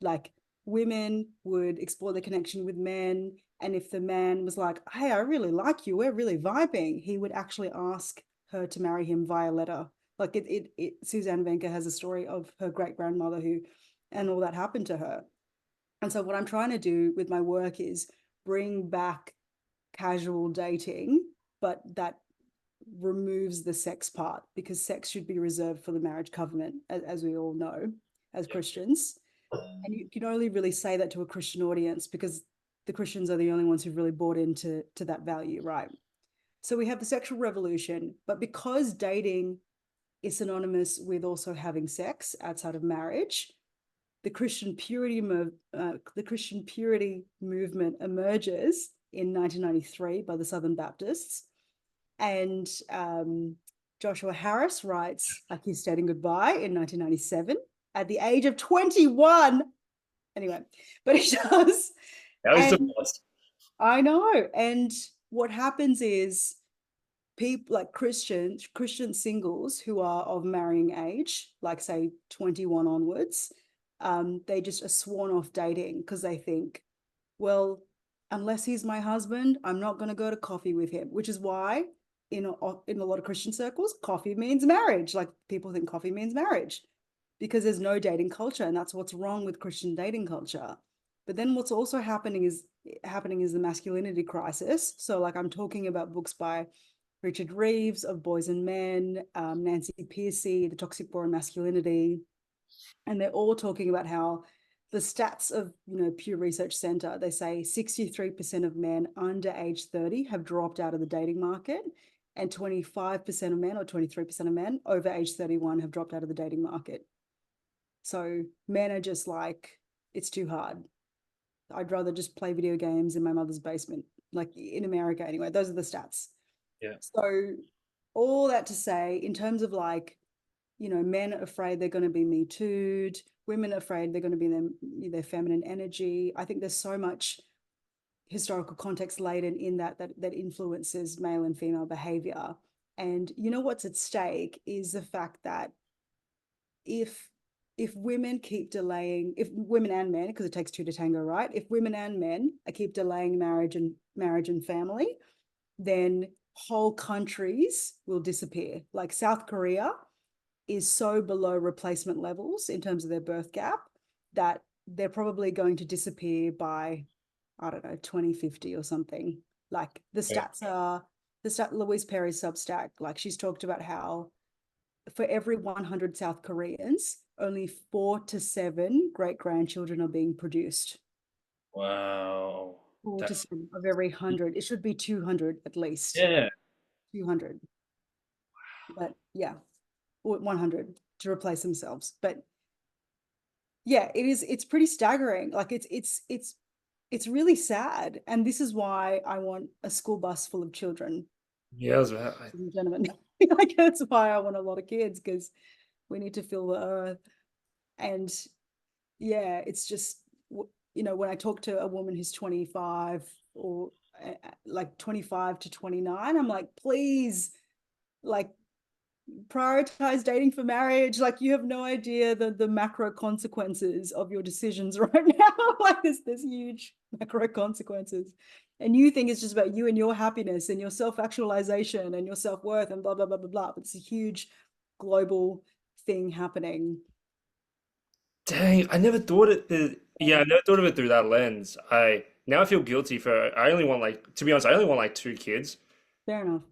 Like women would explore the connection with men. And if the man was like, hey, I really like you, we're really vibing, he would actually ask her to marry him via letter. Like Suzanne Venker has a story of her great grandmother who, and all that happened to her. And so what I'm trying to do with my work is bring back casual dating, but that removes the sex part because sex should be reserved for the marriage covenant, as we all know as Christians. And you can only really say that to a Christian audience because the Christians are the only ones who've really bought into that value, right? So we have the sexual revolution, but because dating is synonymous with also having sex outside of marriage, the Christian purity movement emerges in 1993 by the Southern Baptists, and Joshua Harris writes like he's stating goodbye in 1997 at the age of 21. Anyway, but he does. That was And divorced. I know. And what happens is people like Christian singles who are of marrying age, like say 21 onwards, they just are sworn off dating because they think, well, unless he's my husband, I'm not going to go to coffee with him, which is why in a lot of Christian circles, coffee means marriage. Like people think coffee means marriage because there's no dating culture, and that's what's wrong with Christian dating culture. But then what's also happening is the masculinity crisis. So like I'm talking about books by Richard Reeves of Boys and Men, Nancy Pearcey, The Toxic War on Masculinity. And they're all talking about how the stats of, Pew Research Center, they say 63% of men under age 30 have dropped out of the dating market, and 25% of men or 23% of men over age 31 have dropped out of the dating market. So men are just like, it's too hard. I'd rather just play video games in my mother's basement, like in America anyway. Those are the stats. Yeah. So all that to say, in terms of like, men are afraid they're going to be Me Too'd, women are afraid they're going to be in their feminine energy. I think there's so much historical context laden in that influences male and female behavior. And what's at stake is the fact that if women keep delaying, if women and men, because it takes two to tango, right? If women and men keep delaying marriage and family, then whole countries will disappear. Like South Korea is so below replacement levels in terms of their birth gap that they're probably going to disappear by, I don't know, 2050 or something. Like the stats are, Louise Perry's Substack, like she's talked about how for every 100 South Koreans, only 4 to 7 great-grandchildren are being produced. Wow. 4 to 7 of every 100. It should be 200 at least. Yeah. 200. But yeah, 100 to replace themselves. But yeah, it's pretty staggering. Like it's really sad. And this is why I want a school bus full of children. Yeah, ladies and gentlemen. Like that's why I want a lot of kids, because we need to fill the earth. And yeah, it's just, when I talk to a woman who's 25 or like 25 to 29, I'm like, please, like, prioritize dating for marriage. Like, you have no idea the macro consequences of your decisions right now. Like there's huge macro consequences, and you think it's just about you and your happiness and your self-actualization and your self-worth and blah blah blah blah blah, but it's a huge global thing happening. Dang, I never thought I never thought of it through that lens. Now I feel guilty for I only want like to be honest, I only want like 2 kids. Fair enough.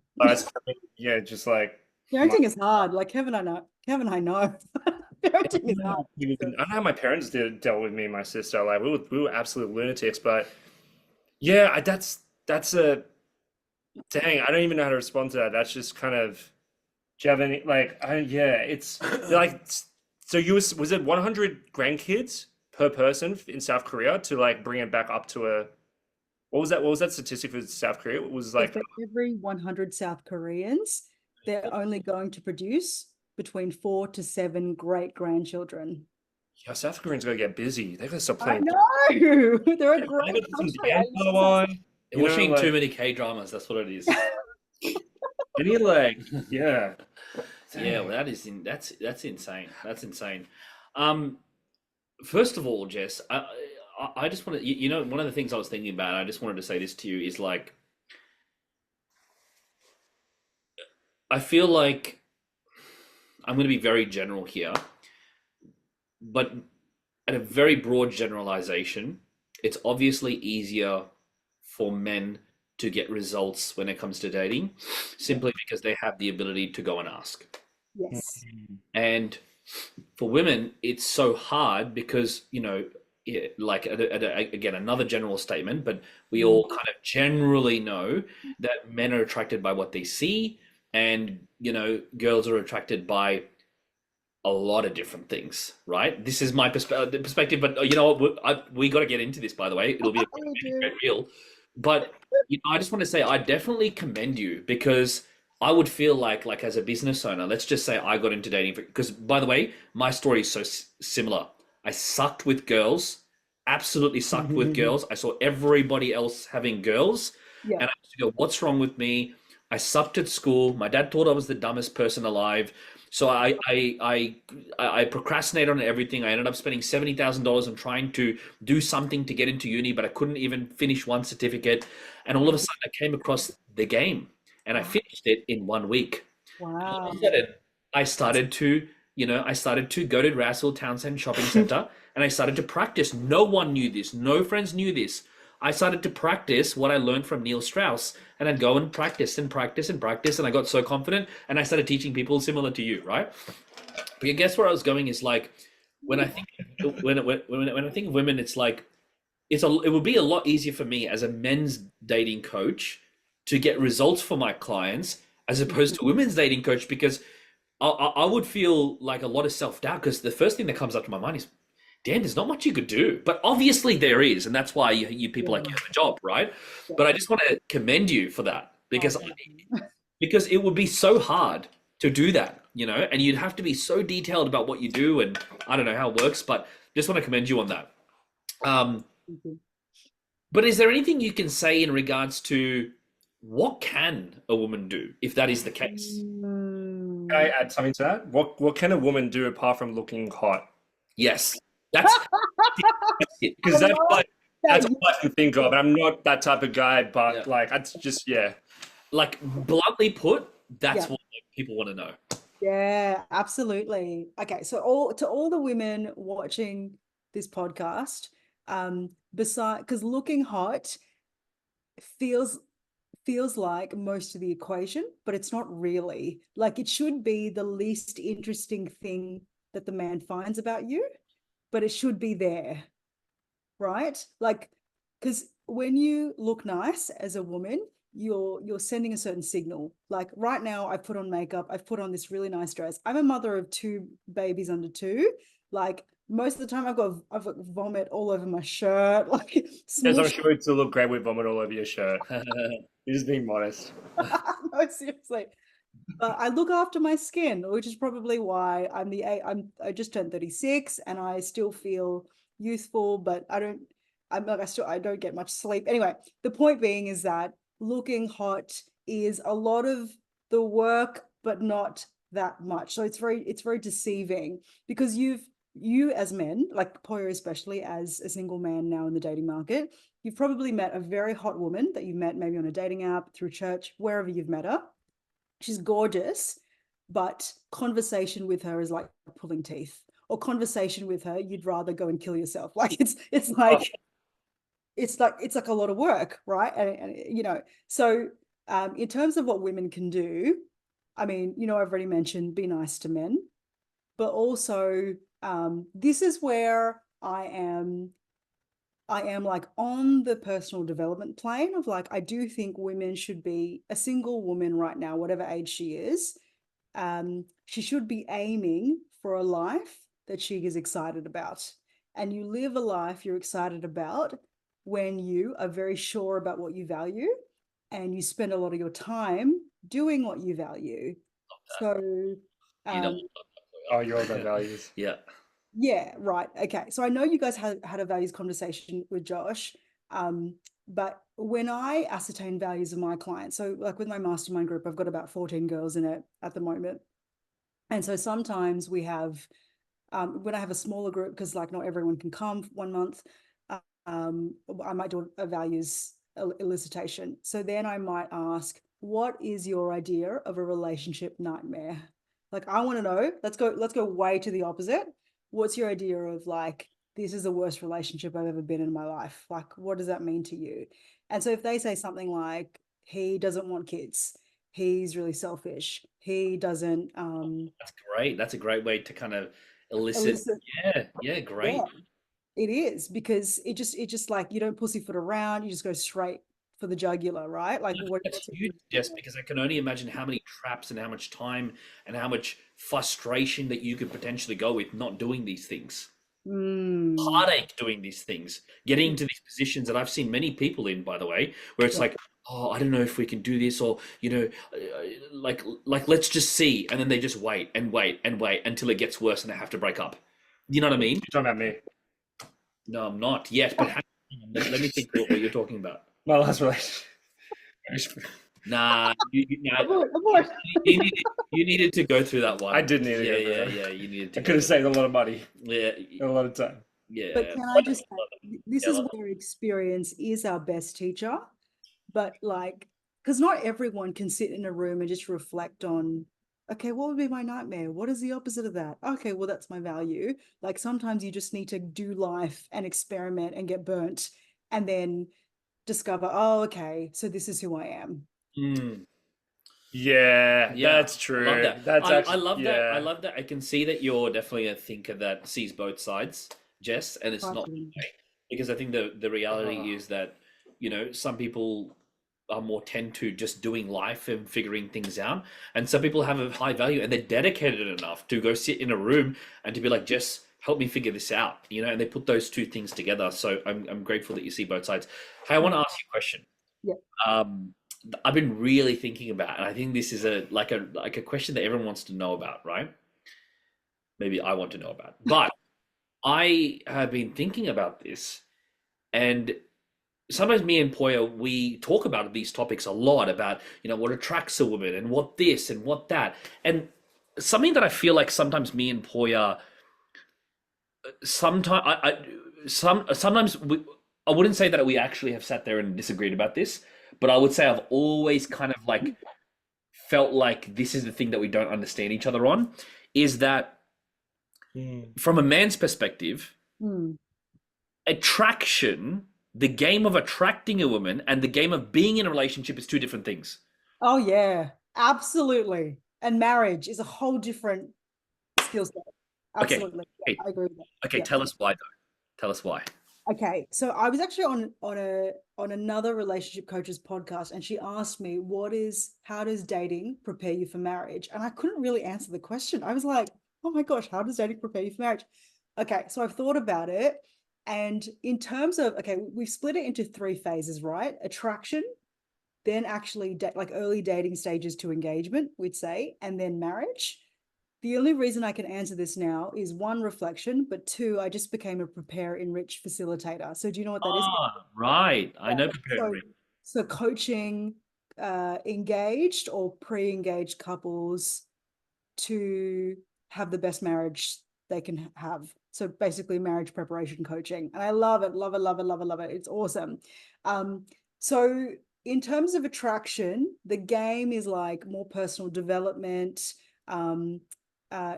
Yeah, just like Parenting is hard. Like Kevin, I know. Parenting is hard. I don't know how my parents dealt with me and my sister. Like we were absolute lunatics, but yeah, that's a dang. I don't even know how to respond to that. That's just kind of. Do you have any like? It's like. So was it 100 grandkids per person in South Korea to like bring it back up to a. What was that? What was that statistic for South Korea? It was like for every 100 South Koreans, they're only going to produce between 4 to 7 great-grandchildren. yeah, South Koreans gotta get busy. They gotta stop I playing. know. They're a They great gotta put some country. dance on. They're watching too many K-dramas, that's what it is. Any like, yeah. Yeah, well, that's insane. That's insane. First of all, Jess, I just want to, one of the things I was thinking about, I just wanted to say this to you is like, I feel like I'm going to be very general here, but at a very broad generalization, it's obviously easier for men to get results when it comes to dating, simply because they have the ability to go and ask. Yes. And for women, it's so hard because, like again, another general statement, but we all kind of generally know that men are attracted by what they see, and, girls are attracted by a lot of different things, right? This is my perspective, but you know what? We got to get into this, by the way. It'll be a great reel. But I just want to say I definitely commend you, because I would feel like as a business owner, let's just say I got into dating because, by the way, my story is so similar. I sucked with girls, absolutely sucked with girls. I saw everybody else having girls, and I used to go, "What's wrong with me?" I sucked at school. My dad thought I was the dumbest person alive. So I procrastinated on everything. I ended up spending $70,000 on trying to do something to get into uni, but I couldn't even finish one certificate. And all of a sudden, I came across the game, and I finished it in 1 week. Wow. All of a sudden, I started to go to Rassel Townsend Shopping Center, and I started to practice. No one knew this. No friends knew this. I started to practice what I learned from Neil Strauss, and I'd go and practice and practice and practice, and I got so confident, and I started teaching people similar to you, right? But I guess where I was going is like when I think when I think of women, it's like it would be a lot easier for me as a men's dating coach to get results for my clients as opposed to women's dating coach because I would feel like a lot of self doubt because the first thing that comes up to my mind is, damn, there's not much you could do. But obviously there is, and that's why you people like you have a job, right? But I just want to commend you for that because because it would be so hard to do that, you know, and you'd have to be so detailed about what you do, and I don't know how it works, but just want to commend you on that. But is there anything you can say in regards to what can a woman do if that is the case? Can I add something to that? What can a woman do apart from looking hot? Yes, that's because that's all I can think of. I'm not that type of guy, but like that's just like bluntly put, that's what people want to know. Yeah, absolutely. Okay, so all the women watching this podcast, because looking hot feels like most of the equation, but it's not really. Like it should be the least interesting thing that the man finds about you, but it should be there, right? Like, because when you look nice as a woman, you're sending a certain signal. Like right now, I've put on makeup, I've put on this really nice dress. I'm a mother of 2 babies under 2. Like most of the time, I've got vomit all over my shirt. Like, Yes, I'm sure it's to look great with vomit all over your shirt. You're just being modest. No, seriously. I look after my skin, which is probably why I just turned 36 and I still feel youthful, but I don't get much sleep. Anyway, the point being is that looking hot is a lot of the work, but not that much. So it's very deceiving because you as men, like Poyo especially as a single man now in the dating market, you've probably met a very hot woman that you met maybe on a dating app, through church, wherever you've met her. She's gorgeous, but conversation with her is like pulling teeth. Or conversation with her, you'd rather go and kill yourself. Like it's like it's like a lot of work, right? And you know, so in terms of what women can do, I mean, you know, I've already mentioned be nice to men, but also this is where I am like on the personal development plane of like, I do think women should be, a single woman right now, whatever age she is, she should be aiming for a life that she is excited about. And you live a life you're excited about when you are very sure about what you value and you spend a lot of your time doing what you value. So, You know, you're all about values. yeah. Yeah, right. Okay. So I know you guys had a values conversation with Josh, but when I ascertain values of my clients, so like with my mastermind group, I've got about 14 girls in it at the moment. And so sometimes we have, when I have a smaller group, because like not everyone can come 1 month, I might do a values elicitation. So then I might ask, what is your idea of a relationship nightmare? Like I want to know, let's go way to the opposite. What's your idea of like, this is the worst relationship I've ever been in my life? Like, what does that mean to you? And so if they say something like, he doesn't want kids, he's really selfish, he doesn't That's great. That's a great way to kind of elicit. Yeah, great. Yeah, it is, because it just like, you don't pussyfoot around, you just go straight for the jugular, right? Like That's huge, Jess, because I can only imagine how many traps and how much time and how much frustration that you could potentially go with not doing these things. Heartache doing these things, getting into these positions that I've seen many people in, by the way, where it's like, oh, I don't know if we can do this, or you know, like let's just see, and then they just wait and wait and wait until it gets worse and they have to break up. You know what I mean? You're talking about me. No, I'm not yet, but let me think what you're talking about. My last relationship. Nah, you needed to go through that one. I did need to go through that. Yeah, you needed to. I could have saved a lot of money. Yeah, a lot of time. Yeah. But can I just say, this is where experience is our best teacher. But like, because not everyone can sit in a room and just reflect on, okay, what would be my nightmare? What is the opposite of that? Okay, well, that's my value. Like sometimes you just need to do life and experiment and get burnt and then discover, oh, okay, so this is who I am. Mm. Yeah, Yeah, that's I love true. that. That's I actually, love that. I yeah. love that. I can see that you're definitely a thinker that sees both sides, Jess, and it's Try not to. because I think the reality Oh, is that, some people are more tend to just doing life and figuring things out, and some people have a high value and they're dedicated enough to go sit in a room and to be like, Jess, help me figure this out, and they put those two things together. So I'm grateful that you see both sides. Hey, I want to ask you a question. Yeah. Um, I've been really thinking about, and I think this is a question that everyone wants to know about, right? Maybe I want to know about, but I have been thinking about this, and sometimes me and Poya we talk about these topics a lot about what attracts a woman and what this and what that, and something that I feel like sometimes me and Poya sometimes sometimes I wouldn't say that we actually have sat there and disagreed about this, but I would say I've always kind of like felt like this is the thing that we don't understand each other on, is that mm. from a man's perspective, Mm. attraction, the game of attracting a woman and the game of being in a relationship is two different things. Oh yeah, absolutely. And marriage is a whole different skill set. Okay, Absolutely. Yeah, okay, I agree with that. okay. Yeah. Tell us why, though. Tell us why. Okay. So I was actually on another relationship coach's podcast, and she asked me, how does dating prepare you for marriage? And I couldn't really answer the question. I was like, oh my gosh, how does dating prepare you for marriage? Okay, so I've thought about it. And in terms of, okay, we've split it into three phases, right? Attraction, then actually like early dating stages to engagement, we'd say, and then marriage. The only reason I can answer this now is one, reflection, but two, I just became a prepare, enrich facilitator. So do you know what that is? Ah, right. I Yeah. know prepared So, rib. so coaching engaged or pre-engaged couples to have the best marriage they can have. So basically marriage preparation coaching. And I love it, love it, love it, love it, love it. It's awesome. So in terms of attraction, the game is like more personal development,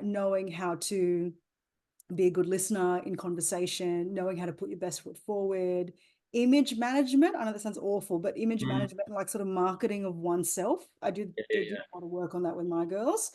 knowing how to be a good listener in conversation, knowing how to put your best foot forward, image management. I know that sounds awful, but image Mm, management, like sort of marketing of oneself. I yeah, did yeah, a lot of work on that with my girls.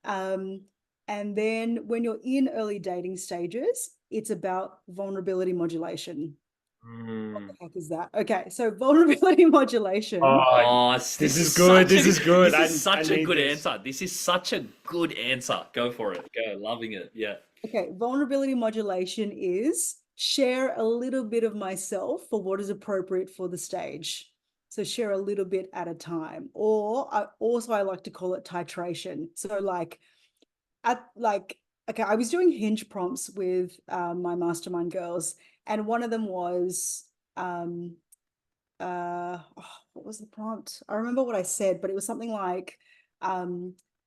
Um, and then when you're in early dating stages, it's about vulnerability modulation. yeah. What Mm. the heck is that? Okay, so vulnerability modulation. Oh, Oh, this is good. This is good. this is I such a need good this. answer. This is such a good answer. Go for it. Go. Loving it. Yeah. Okay, vulnerability modulation is share a little bit of myself for what is appropriate for the stage. So share a little bit at a time. Or I like to call it titration. So okay, I was doing hinge prompts with my mastermind girls, and one of them was what was the prompt? I remember what I said, but it was something like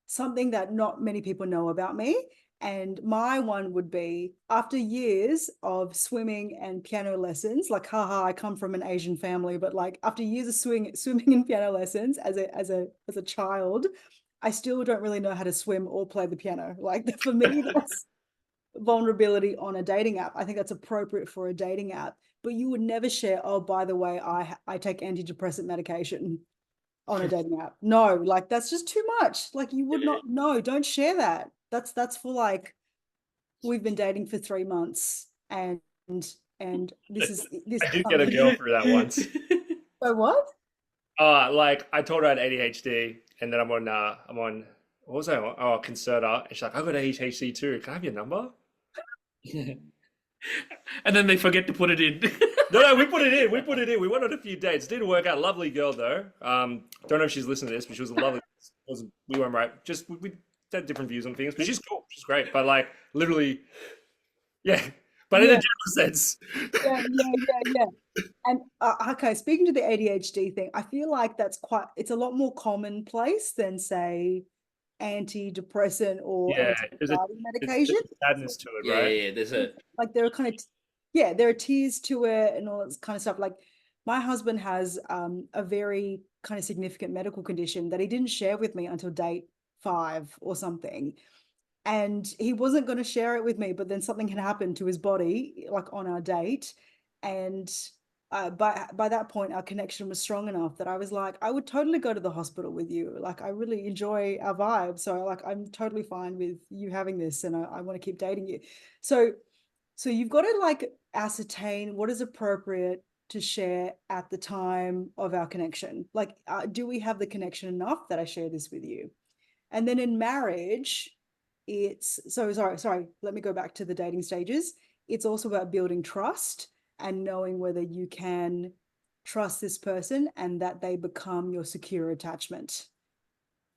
something that not many people know about me. And my one would be, after years of swimming and piano lessons, like haha, I come from an Asian family, but like after years of swimming and piano lessons as a child, I still don't really know how to swim or play the piano. Like for me, that's vulnerability on a dating app. I think that's appropriate for a dating app, but you would never share, oh, by the way, I take antidepressant medication on a dating app. No, like that's just too much. Like you would not, no, don't share that. That's for like, we've been dating for 3 months, and this I did get a something. girl through that once. So what? Like I told her I had ADHD, and then I'm on what was I on? Oh, Concerta, and she's like, I got ADHD too. Can I have your number? And then they forget to put it in. No, we put it in. We put it in. We went on a few dates. Didn't work out. Lovely girl though. Don't know if she's listening to this, but she was a lovely. We weren't right. Just we had different views on things, but she's cool. She's great. But like literally, yeah. But in a Yeah, general sense, yeah. And okay, speaking to the ADHD thing, I feel like it's a lot more commonplace than say antidepressant or yeah. anti-anxiety There's medication. a sadness to it, Yeah, right? yeah, yeah. There's a Like there are kind of, yeah, there are tears to it and all this kind of stuff. Like my husband has a very kind of significant medical condition that he didn't share with me until date 5 or something. And he wasn't going to share it with me, but then something had happened to his body, like on our date. And by that point, our connection was strong enough that I was like, I would totally go to the hospital with you. Like, I really enjoy our vibe. So like, I'm totally fine with you having this, and I want to keep dating you. So you've got to like ascertain what is appropriate to share at the time of our connection. Like, do we have the connection enough that I share this with you? And then in marriage, it's sorry, let me go back to the dating stages. It's also about building trust and knowing whether you can trust this person and that they become your secure attachment,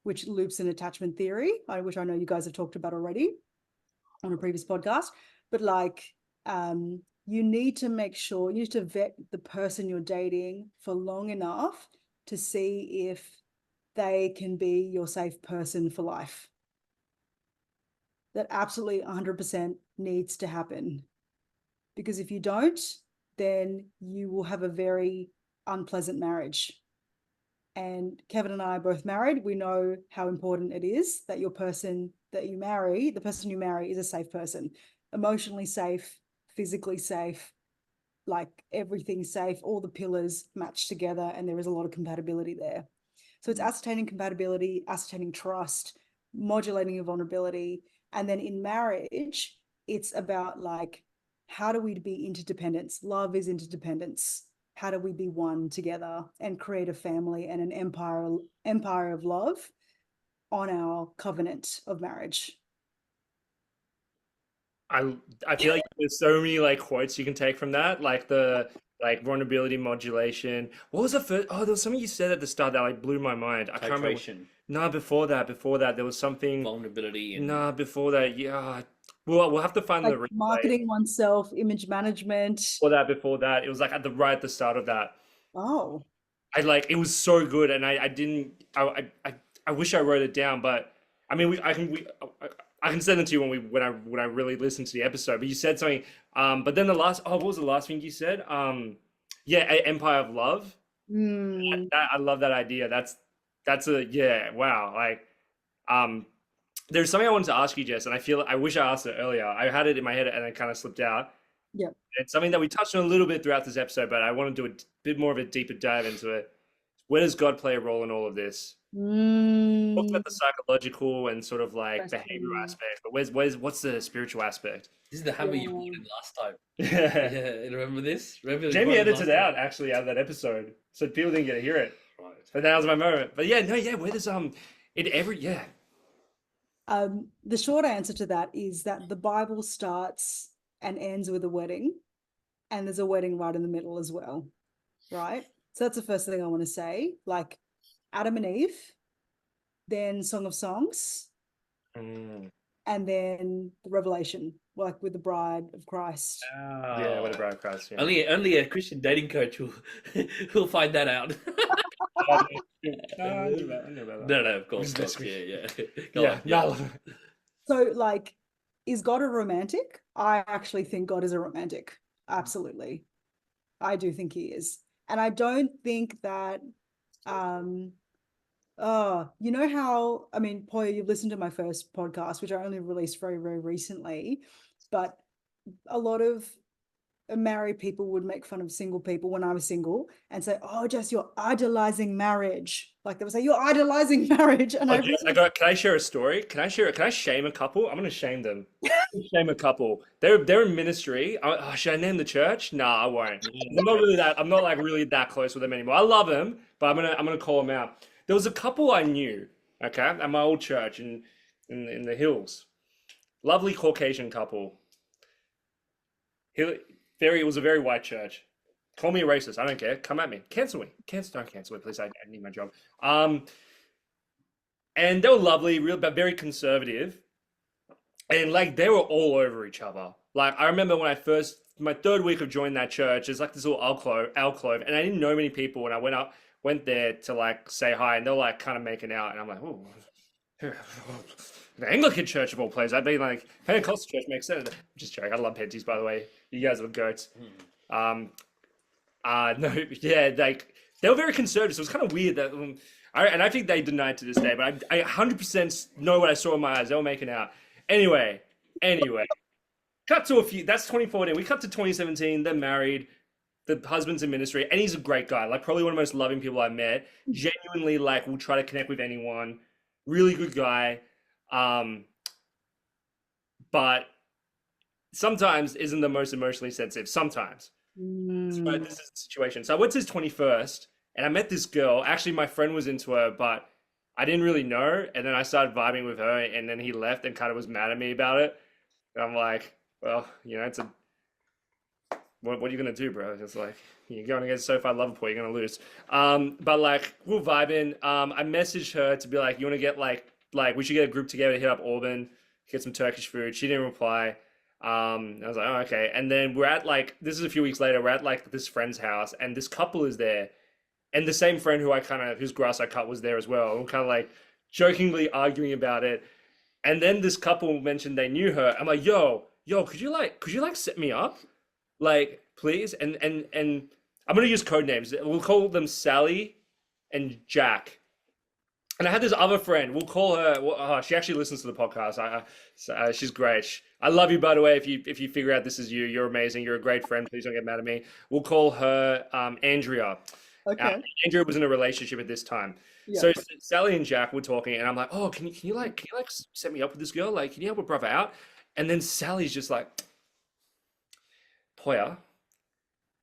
which loops in attachment theory, which I know you guys have talked about already on a previous podcast. But like, you need to make sure, you need to vet the person you're dating for long enough to see if they can be your safe person for life. That absolutely 100% needs to happen. Because if you don't, then you will have a very unpleasant marriage. And Kevin and I are both married. We know how important it is that your person that you marry, the person you marry, is a safe person, emotionally safe, physically safe, like everything safe, all the pillars match together, and there is a lot of compatibility there. So it's ascertaining compatibility, ascertaining trust, modulating your vulnerability. And then in marriage, it's about like, how do we be interdependence? Love is interdependence. How do we be one together and create a family and an empire of love on our covenant of marriage? I feel like there's so many like quotes you can take from that, like the like vulnerability modulation. What was the first? Oh, there was something you said at the start that like blew my mind. I can't remember. Titration, No, before that, there was something. vulnerability, and No, before that, yeah. We'll have to find Like the replay. marketing oneself, image management. Before that, it was like at the start of that. Oh, I like it was so good, and I didn't. I wish I wrote it down, but I mean, I can send it to you when I really listen to the episode. But you said something. But then the last. Oh, what was the last thing you said? Yeah, Empire of Love. I love that idea. That's a yeah. Wow. Like, there's something I wanted to ask you, Jess, and I wish I asked it earlier. I had it in my head and it kind of slipped out. yeah. It's something that we touched on a little bit throughout this episode, but I want to do a bit more of a deeper dive into it. Where does God play a role in all of this? Talked about the psychological and sort of like behavioral aspect, but what's the spiritual aspect? this is the hammer you brought in last time. Yeah. Yeah, remember this? Remember Jamie you brought it edited last out time? actually out of that episode, so people didn't get to hear it. Right. But that was my moment. But yeah, no, yeah, where does yeah. The short answer to that is that the Bible starts and ends with a wedding, and there's a wedding right in the middle as well, right? So that's the first thing I want to say. Like Adam and Eve, then Song of Songs, Mm. and then the Revelation, like with the bride of Christ. Yeah, with the bride of Christ. Yeah. Only a Christian dating coach will will find that out. I knew about that. No, of course, Just yeah. Go Yeah, on, yeah. no. So, like, is God a romantic? I actually think God is a romantic. Absolutely. I do think he is. And I don't think that, you know how, I mean, Poya, you've listened to my first podcast, which I only released very, very recently, but a lot of married people would make fun of single people when I was single and say, "Oh, Jess, you're idolizing marriage." Like they would say, "You're idolizing marriage," and Oh, Jess, can I share a story? Can I shame a couple? I'm gonna shame them. Shame a couple. They're in ministry. Should I name the church? Nah, I won't. I'm not like really that close with them anymore. I love them, but I'm gonna call them out. There was a couple I knew, okay, at my old church in the hills. Lovely Caucasian couple. It was a very white church. Call me a racist. I don't care. Come at me. Cancel me. Don't cancel me, please. I need my job. And they were lovely, but very conservative. And like they were all over each other. Like I remember when my third week of joining that church, there's like this little alcove, and I didn't know many people. When I went there to like say hi, and they're like kind of making out, and I'm like, oh. The Anglican church of all places. I'd be like, Pentecostal church makes sense. Just joking. I love Penties, by the way. You guys are goats. No, yeah, like they were very conservative. So it was kind of weird that, and I think they denied to this day. But I 100% know what I saw in my eyes. They were making out. Anyway, cut to a few. That's 2014. We cut to 2017. They're married. the husband's in ministry, and he's a great guy. Like probably one of the most loving people I met. Genuinely, like will try to connect with anyone. Really good guy. Um, but sometimes isn't the most emotionally sensitive. Sometimes. So this is the situation. So I went to his 21st and I met this girl. Actually, my friend was into her, but I didn't really know. And then I started vibing with her, and then he left and kind of was mad at me about it. And I'm like, well, it's a what are you gonna do, bro? It's like you're going against SoFi Liverpool, you're gonna lose. But like we're vibing. I messaged her to be like, you want to get like we should get a group together to hit up Auburn, get some Turkish food. She didn't reply. I was like, oh, okay. And then we're at like this is a few weeks later. We're at like this friend's house, and this couple is there, and the same friend whose grass I cut was there as well. And we're kind of like jokingly arguing about it. And then this couple mentioned they knew her. I'm like, yo, could you like set me up? Like, please. And I'm gonna use code names. We'll call them Sally and Jack. And I had this other friend. We'll call her. Well, she actually listens to the podcast. She's great. I love you, by the way. If you figure out this is you, you're amazing. You're a great friend. Please don't get mad at me. We'll call her Andrea. Okay. Andrea was in a relationship at this time. Yeah. So Sally and Jack were talking, and I'm like, oh, can you like set me up with this girl? Like, can you help a brother out? And then Sally's just like, Poya,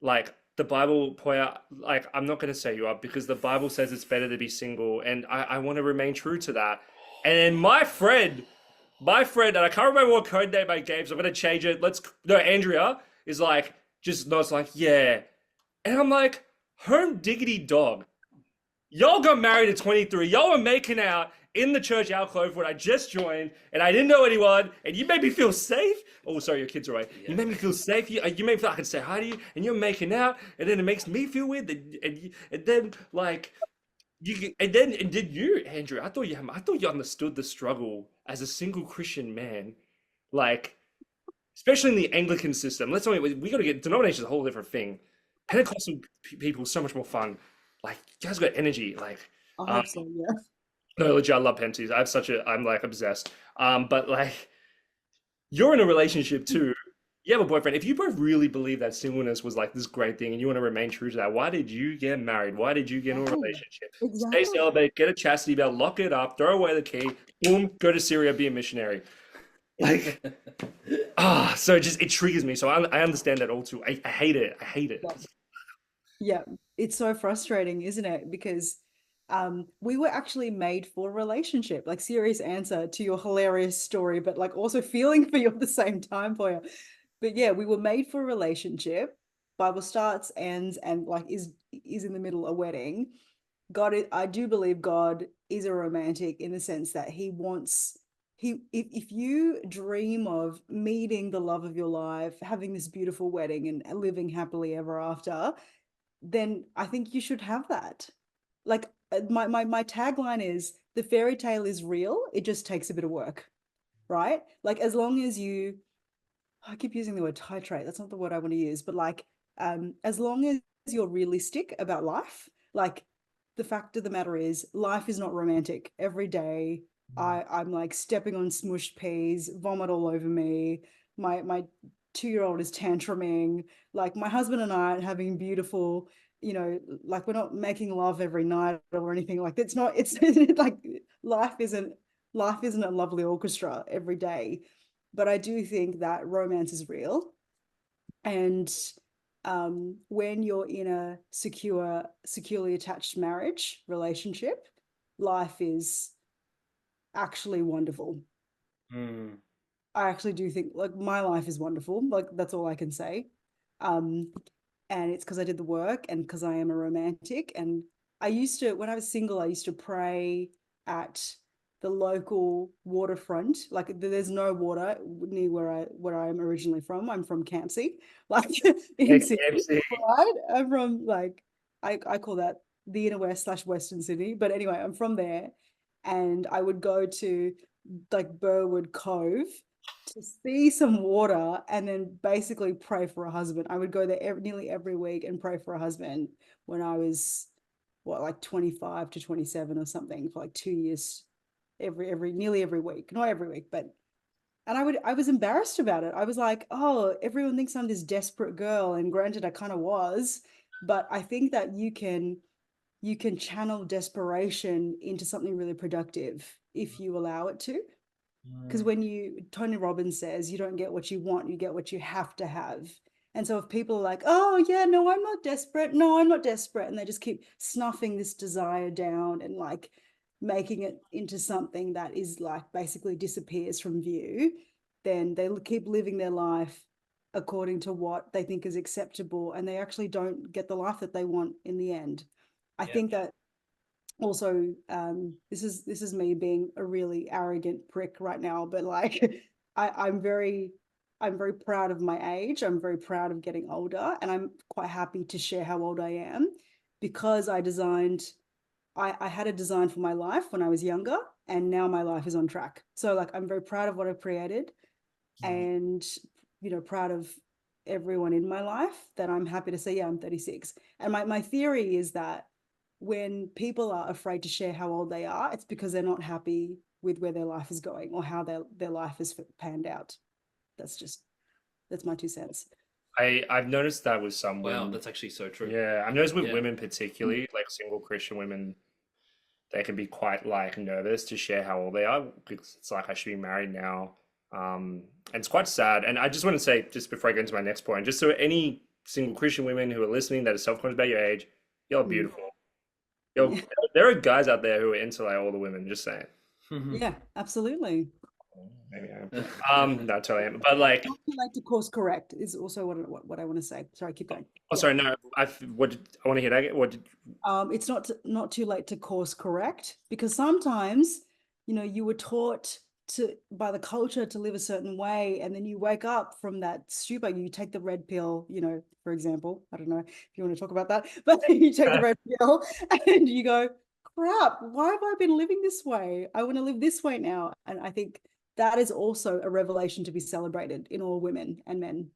like the Bible, Poya, like I'm not gonna set you up because the Bible says it's better to be single, and I want to remain true to that. And then my friend, and I can't remember what code name I gave, so I'm gonna change it. Andrea is like, just nods like, yeah. And I'm like, home diggity dog. Y'all got married at 23. Y'all were making out in the church alcove when I just joined, and I didn't know anyone, and you made me feel safe. Oh, sorry, your kids are right. Yeah. You made me feel safe. You made me feel I could say hi to you, and you're making out, and then it makes me feel weird. And then like and then you, Andrew, I thought you understood the struggle as a single Christian man, like especially in the Anglican system. We got to get denominations a whole different thing. Pentecostal people are so much more fun. Like you guys got energy. Like I hope so, yeah. no, legit, I love Penties. I'm like obsessed. But like you're in a relationship too. You have a boyfriend. If you both really believe that singleness was like this great thing and you want to remain true to that, why did you get married? Why did you get in a relationship? Exactly. Stay celibate, get a chastity belt, lock it up, throw away the key, boom, go to Syria, be a missionary. Like, so it triggers me. So I understand that all too. I hate it. I hate it. Yeah, it's so frustrating, isn't it? Because we were actually made for a relationship. Like, serious answer to your hilarious story, but like also feeling for you at the same time for you. But yeah, we were made for a relationship. Bible starts, ends, and like is in the middle a wedding. I do believe God is a romantic in the sense that he wants if you dream of meeting the love of your life, having this beautiful wedding and living happily ever after, then I think you should have that. Like my tagline is the fairy tale is real, it just takes a bit of work, right? Like as long as I keep using the word titrate, that's not the word I want to use, but like as long as you're realistic about life, like the fact of the matter is life is not romantic every day. I'm like stepping on smushed peas, vomit all over me. My 2-year-old is tantruming. Like my husband and I are having beautiful, like we're not making love every night or anything like that. It's like life isn't a lovely orchestra every day. But I do think that romance is real. And when you're in a securely attached marriage relationship, life is actually wonderful. I actually do think like my life is wonderful. Like that's all I can say. And it's because I did the work and because I am a romantic. And when I was single, I used to pray at the local waterfront. Like there's no water near where I am originally from. I'm from Campsie, like in Sydney, right? I'm from like I call that the inner west / Western Sydney. But anyway, I'm from there, and I would go to like Burwood Cove to see some water and then basically pray for a husband. I would go there nearly every week and pray for a husband when I was like 25 to 27 or something for like 2 years, nearly every week, not every week, but and I was embarrassed about it. I was like, oh, everyone thinks I'm this desperate girl, and granted, I kind of was, but I think that you can channel desperation into something really productive if you allow it to. Because when Tony Robbins says you don't get what you want, you get what you have to have. And so if people are like, oh yeah, no, I'm not desperate, no, I'm not desperate, and they just keep snuffing this desire down and like making it into something that is like basically disappears from view, then they keep living their life according to what they think is acceptable, and they actually don't get the life that they want in the end. I Yeah. think that also, this is me being a really arrogant prick right now, but like I'm very proud of my age. I'm very proud of getting older, and I'm quite happy to share how old I am because I had a design for my life when I was younger, and now my life is on track. So like I'm very proud of what I've created, and proud of everyone in my life, that I'm happy to say, yeah, I'm 36. And my theory is that when people are afraid to share how old they are, it's because they're not happy with where their life is going or how their life is panned out. That's my 2 cents. I've noticed that with some Wow, women. that's actually so true. Yeah, I've noticed with Yeah. women particularly, like single Christian women, they can be quite like nervous to share how old they are because it's like I should be married now. And it's quite sad. And I just want to say, just before I go into my next point, just so any single Christian women who are listening that are self-conscious about your age, you're Mm. beautiful. You're, there are guys out there who are into like older women, just saying. Yeah, absolutely. Maybe I am. No, totally am. But like, Not too late to course correct is also what I want to say. Sorry, keep going. oh, Yeah. sorry, no, I want to hear that again. What did, It's not too late to course correct, because sometimes you were taught to by the culture to live a certain way, and then you wake up from that stupor. You take the red pill, for example. I don't know if you want to talk about that, but you take the red pill and you go, crap, why have I been living this way? I want to live this way now. And I think that is also a revelation to be celebrated in all women and men.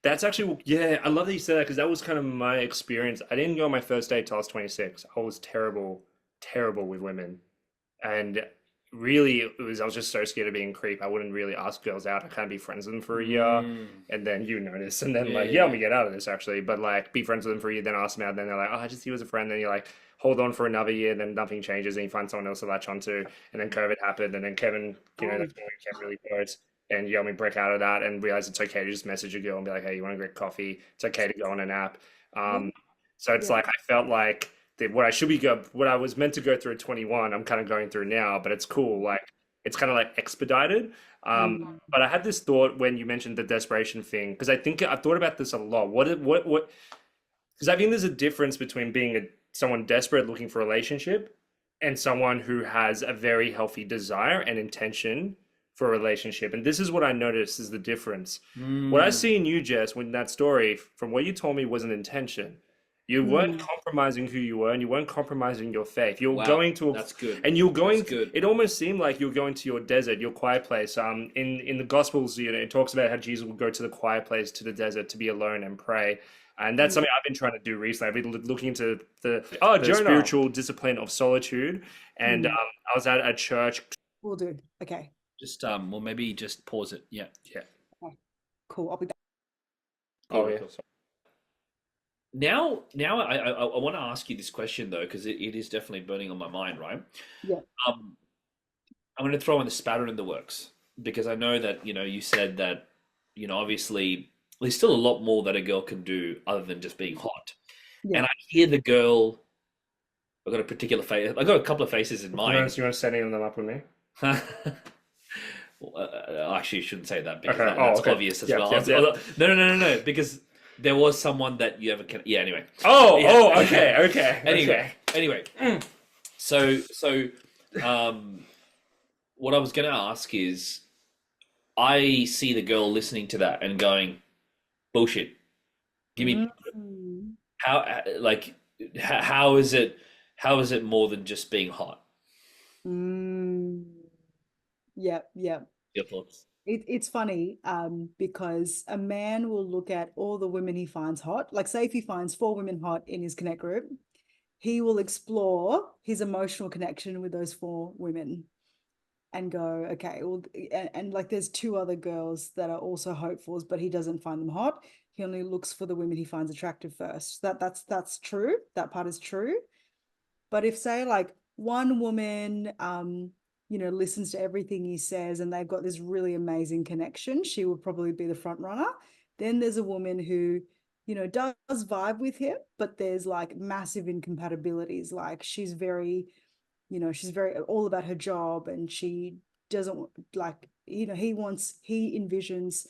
that's actually, yeah, I love that you said that because that was kind of my experience. I didn't go on my first date till I was 26. I was terrible, terrible with women. And really, I was just so scared of being a creep. I wouldn't really ask girls out. I kind of be friends with them for a year. And then you notice. And then, Yeah, like, yeah, let me get out of this actually. But like, be friends with them for a year, then ask them out. Then they're like, oh, I just see you as a friend. Then you're like, hold on for another year. Then nothing changes. And you find someone else to latch onto. And then COVID happened. And then Kevin, that's when we became really close. And you helped me break out of that and realize it's okay to just message a girl and be like, hey, you want to get coffee? It's okay to go on an app. Yeah, So it's yeah. like I felt like what I was meant to go through at 21, I'm kind of going through now, but it's cool. Like it's kind of like expedited. But I had this thought when you mentioned the desperation thing, because I think I've thought about this a lot. Because I think there's a difference between being someone desperate looking for a relationship and someone who has a very healthy desire and intention for a relationship. And this is what I noticed is the difference. What I see in you, Jess, when that story, from what you told me, was an intention. You weren't compromising who you were, and you weren't compromising your faith. You're Wow, going to, that's good. and you're going. That's good. It almost seemed like you're going to your desert, your quiet place. In the Gospels, it talks about how Jesus would go to the quiet place, to the desert, to be alone and pray. And that's something I've been trying to do recently. I've been looking into the spiritual discipline of solitude, and I was at a church. We'll do. Okay. Just well, maybe just pause it. Yeah. Yeah. Okay. Cool. I'll be back. Oh yeah. Now, I want to ask you this question though, because it is definitely burning on my mind, right? Yeah. I'm going to throw in the spatter in the works because I know that you said that obviously there's still a lot more that a girl can do other than just being hot. Yeah. And I hear the girl. I've got a particular face. I've got a couple of faces in You mind. want to set any of them up with me? Well, actually, you shouldn't say that because Okay. that's Okay. obvious as Yeah, well. yeah, yeah. No, because there was someone that you ever can. Yeah. Anyway. Okay. Anyway. So, what I was going to ask is, I see the girl listening to that and going, "Bullshit." Give me how is it? How is it more than just being hot? Yeah, yeah. Your thoughts? It's funny, because a man will look at all the women he finds hot. Like, say if he finds 4 women hot in his connect group, he will explore his emotional connection with those 4 women. and go, okay, well, and like there's two other girls that are also hopefuls, but he doesn't find them hot. He only looks for the women he finds attractive first. That's true. That part is true. But if say like one woman listens to everything he says and they've got this really amazing connection, she would probably be the front runner. Then there's a woman who, does vibe with him, but there's like massive incompatibilities. Like she's very all about her job, and she doesn't like, he envisions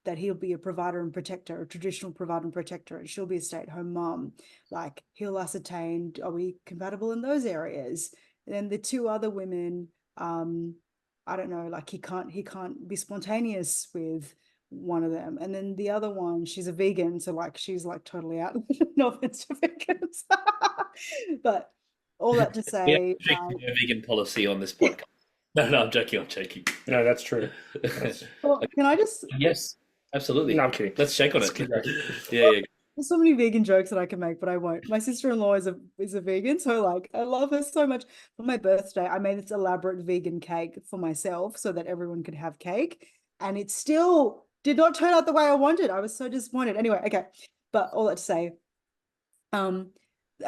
that he'll be a provider and protector, a traditional provider and protector, and she'll be a stay-at-home mom. Like he'll ascertain, are we compatible in those areas? And then the two other women, I don't know, like he can't be spontaneous with one of them. And then the other one, she's a vegan, so like she's like totally out. No offense to vegans. But all that to We have say, strict vegan policy on this podcast. No, no, I'm joking. I'm joking. No, that's true. That's... well, can I just? Yes, absolutely. No, I'm kidding. Let's shake on Let's it. keep going. Yeah. There's so many vegan jokes that I can make, but I won't. My sister-in-law is a vegan, so like I love her so much. For my birthday, I made this elaborate vegan cake for myself so that everyone could have cake, and it still did not turn out the way I wanted. I was so disappointed. Anyway, okay, but all that to say, I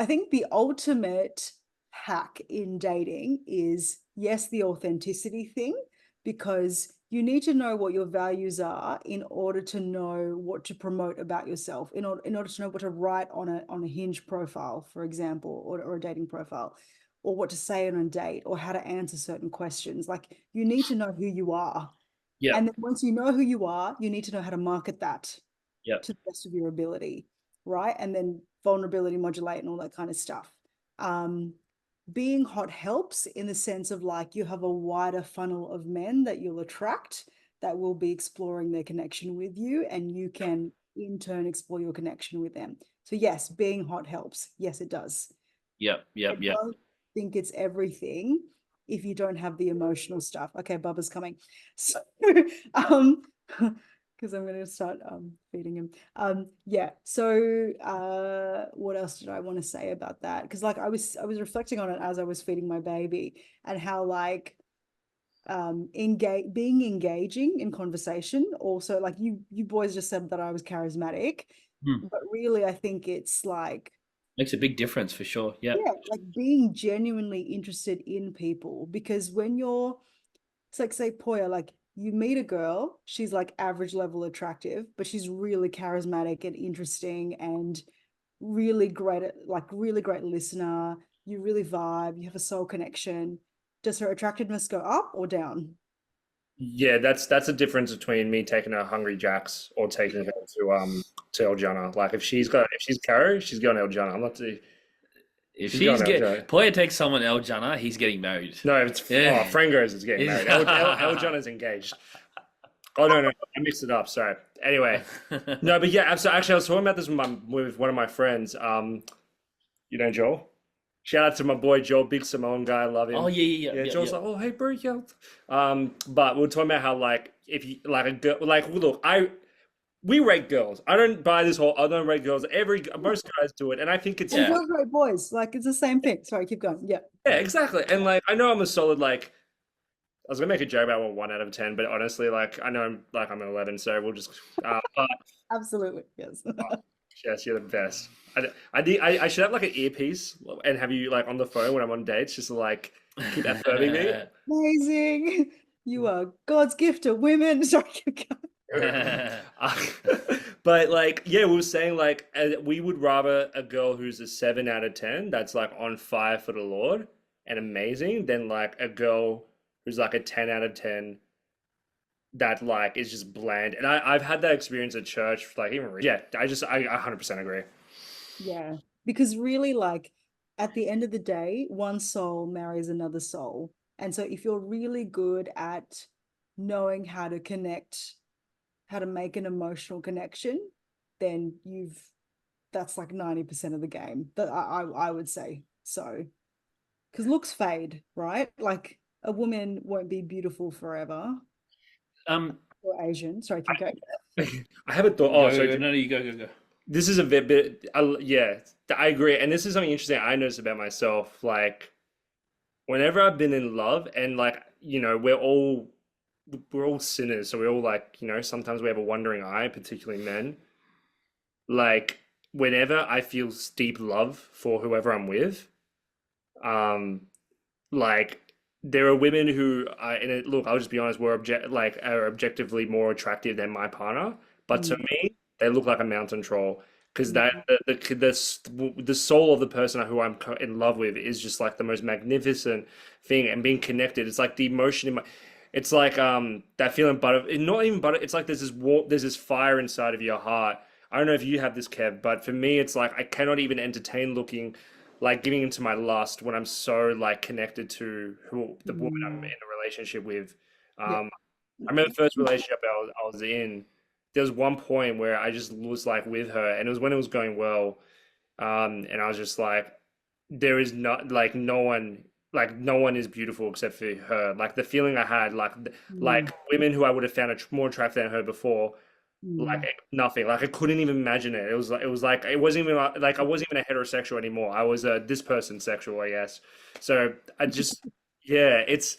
think the ultimate hack in dating is, yes, the authenticity thing, because you need to know what your values are in order to know what to promote about yourself, in order to know what to write on a Hinge profile, for example, or a dating profile, or what to say on a date, or how to answer certain questions. Like you need to know who you are. Yeah. And then once you know who you are, you need to know how to market that Yep. to the best of your ability, right? And then vulnerability modulate and all that kind of stuff. Being hot helps in the sense of like you have a wider funnel of men that you'll attract that will be exploring their connection with you, and you can in turn explore your connection with them. So yes, being hot helps. Yes, it does. Yep. I don't think it's everything if you don't have the emotional stuff. Okay, Bubba's coming. So because I'm going to start feeding him. Yeah. So what else did I want to say about that? Because like I was reflecting on it as I was feeding my baby, and how like being engaging in conversation. Also, like you boys just said that I was charismatic, but really I think it's like makes a big difference for sure. Yeah. Like being genuinely interested in people, because when it's like, say, Poya, like you meet a girl, she's like average level attractive, but she's really charismatic and interesting and really great listener. You really vibe, you have a soul connection. Does her attractiveness go up or down? Yeah, that's a difference between me taking a Hungry Jack's or taking her to El Jana. Like if she's Caro, she's going to El Jana. I'm not to. If she's Poya takes someone El Jana, he's getting married. No, it's Frangos is getting married. El Jana's engaged. Oh no, I mixed it up. Sorry. Anyway, no, but yeah. So actually, I was talking about this with one of my friends. You know Joel. Shout out to my boy Joel, big Samoan guy. I love him. Oh yeah. Joel's like, oh hey bro, yeah. But we we're talking about how like if you like a girl, like look, we rate girls. I don't buy this whole. I don't rate girls. Most guys do it, and I think it's girls rate boys. Like it's the same thing. Sorry, keep going. Yeah. Yeah, exactly. And like I know I'm a solid like. I was gonna make a joke about 1 out of 10, but honestly, like I know I'm an 11, so we'll just. Absolutely, yes. Jess, you're the best. I should have like an earpiece and have you like on the phone when I'm on dates, just to like keep affirming me. Amazing. You are God's gift to women. Sorry, keep going. But like, yeah, we were saying like we would rather a girl who's a 7 out of 10 that's like on fire for the Lord and amazing than like a girl who's like a 10 out of 10 that like is just bland. And I've had that experience at church, like even I 100% agree. Yeah, because really like at the end of the day, one soul marries another soul. And so if you're really good at knowing how to connect, how to make an emotional connection, then that's like 90% of the game. That I would say. So because looks fade, right? Like a woman won't be beautiful forever. Or Asian. Sorry, keep going. I have a thought. Oh, sorry. No, you go. This is a bit, yeah, I agree. And this is something interesting I noticed about myself. Like whenever I've been in love, and like, we're all sinners, so we're all like, sometimes we have a wandering eye, particularly men. Like, whenever I feel deep love for whoever I'm with, um, like there are women who look, I'll just be honest, are objectively more attractive than my partner, but to Mm, me, they look like a mountain troll because that mm, the soul of the person who I'm in love with is just like the most magnificent thing, and being connected. It's like the emotion in my. It's like that feeling, not even butter. It's like there's this fire inside of your heart. I don't know if you have this, Kev, but for me, it's like I cannot even entertain looking like giving into my lust when I'm so like connected to the woman I'm in mm. a relationship with. Yeah. I remember the first relationship I was in. There was one point where I just was like with her, and it was when it was going well. And I was just like, there is not like no one is beautiful except for her. Like the feeling I had, like Mm, women who I would have found more attractive than her before, like mm. nothing. Like I couldn't even imagine it. It was like it wasn't even like I wasn't even a heterosexual anymore. I was a this person sexual, I guess. So I just yeah, it's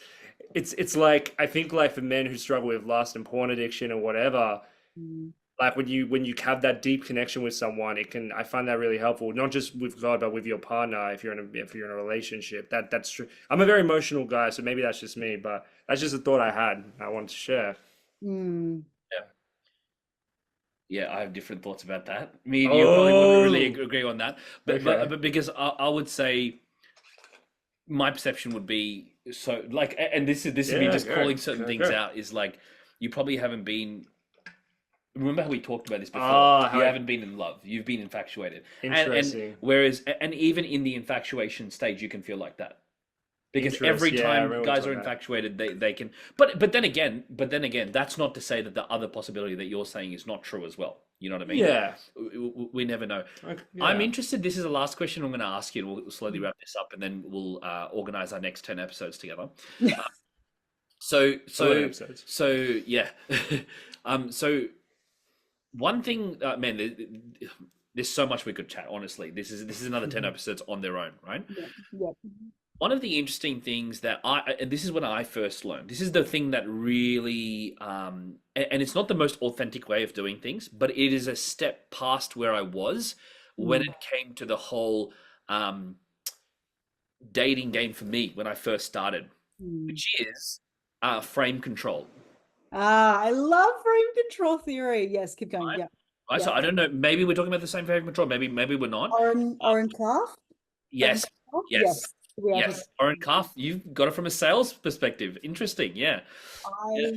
like I think like for men who struggle with lust and porn addiction or whatever, Mm. like when you have that deep connection with someone, I find that really helpful, not just with God but with your partner if you're in a relationship. That's true. I'm a very emotional guy, so maybe that's just me, but that's just a thought I wanted to share. Mm. Yeah. Yeah, I have different thoughts about that. Me and you probably wouldn't really Oh, agree on that, okay. but because I would say my perception would be so like, and this is me Yeah, just go, calling certain go, things go. out is like you probably haven't been. Remember how we talked about this before? Ah, You haven't been in love. You've been infatuated, and interesting. whereas and even in the infatuation stage, you can feel like that because every Yeah, I time remember we guys talked are about infatuated, they can. But then again, that's not to say that the other possibility that you're saying is not true as well. You know what I that. mean? Yeah. We never know. I'm Yeah. interested. This is the last question I'm going to ask you, and we'll slowly wrap this up, and then we'll organize our next 10 episodes together. Yeah. Uh, so, 11 so, episodes. so, yeah. So one thing, man, there's so much we could chat. Honestly, this is another 10 episodes on their own, right? Yeah. Yeah. One of the interesting things that and this is when I first learned, this is the thing that really, and it's not the most authentic way of doing things, but it is a step past where I was when Mm. it came to the whole um, dating game for me when I first started, Mm. which is frame control. Ah, I love frame control theory. Yes, keep going. Right? Yeah. Right. So Yeah. I don't know. Maybe we're talking about the same frame control. Maybe we're not. Oren Craft? Oren Yes. Craft? Yes. Yes. We are talking. Yes. Oren Cuff, you've got it from a sales perspective. Interesting. Yeah. Yeah.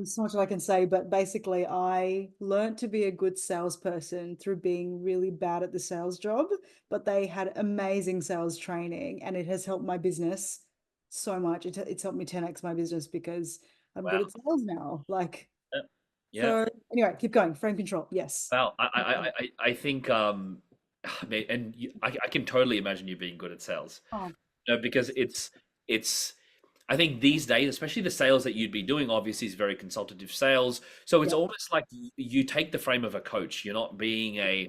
So much I can say, but basically, I learned to be a good salesperson through being really bad at the sales job. But they had amazing sales training, and it has helped my business so much. It's helped me 10x my business because I'm good Wow. at sales now. Like, Yeah. Yeah. so anyway, keep going. Frame control. Yes. Wow. I think man, and I can totally imagine you being good at sales. Oh, No, because it's I think these days, especially the sales that you'd be doing, obviously is very consultative sales. So it's yeah, almost like you take the frame of a coach. You're not being yeah.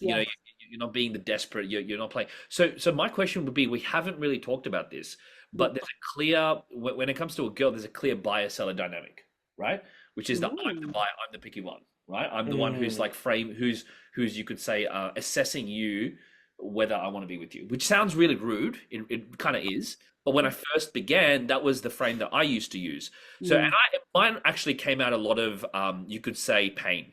you're not being the desperate. You're not playing. So my question would be, we haven't really talked about this, Yeah. but there's a clear when it comes to a girl, there's a clear buyer seller dynamic, right? Which is that I'm the Ooh. buyer, I'm the picky one, right? I'm the one who's Mm, like who's you could say assessing you whether I want to be with you, which sounds really rude. It kind of is. But when I first began, that was the frame that I used to use. So, and Mm. mine actually came out a lot of, you could say, pain.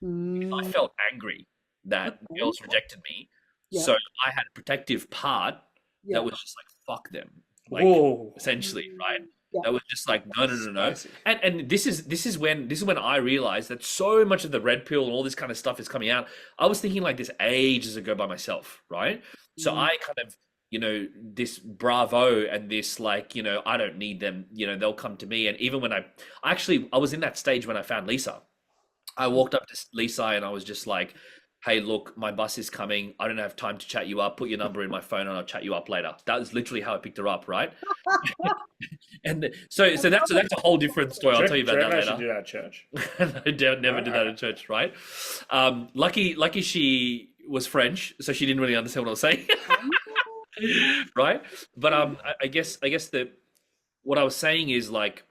I Mm. felt angry that Okay. girls rejected me. Yeah. So I had a protective part that Yeah. was just like, fuck them. Like whoa, essentially, right? Mm. Yeah. That was just like, no, no, no, no. spicy. And this is when I realized that so much of the red pill and all this kind of stuff is coming out. I was thinking like this ages ago by myself, right? So Mm. I kind of, this bravo and this like, I don't need them, they'll come to me. And even when I was in that stage when I found Lisa. I walked up to Lisa and I was just like, hey, look, my bus is coming. I don't have time to chat you up. Put your number in my phone and I'll chat you up later. That was literally how I picked her up, right? And so that's a whole different story. I'll Do tell you you about that reckon I should later. do that at church? I never did that Alright. in church, right? Lucky she was French, so she didn't really understand what I was saying. right? But I guess that what I was saying is like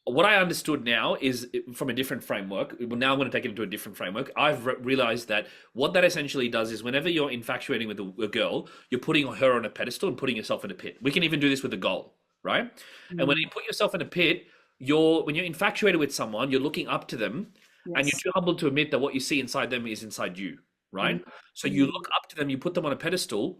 what I understood now is from a different framework. Well, now I'm going to take it into a different framework. I've realized that what that essentially does is whenever you're infatuating with a girl, you're putting her on a pedestal and putting yourself in a pit. We can even do this with a goal, right? And when Mm, you put yourself in a pit, when you're infatuated with someone, you're looking up to them, and you're yes. too humble to admit that what you see inside them is inside you, Mm, right? So you mm, look up to them, you put them on a pedestal,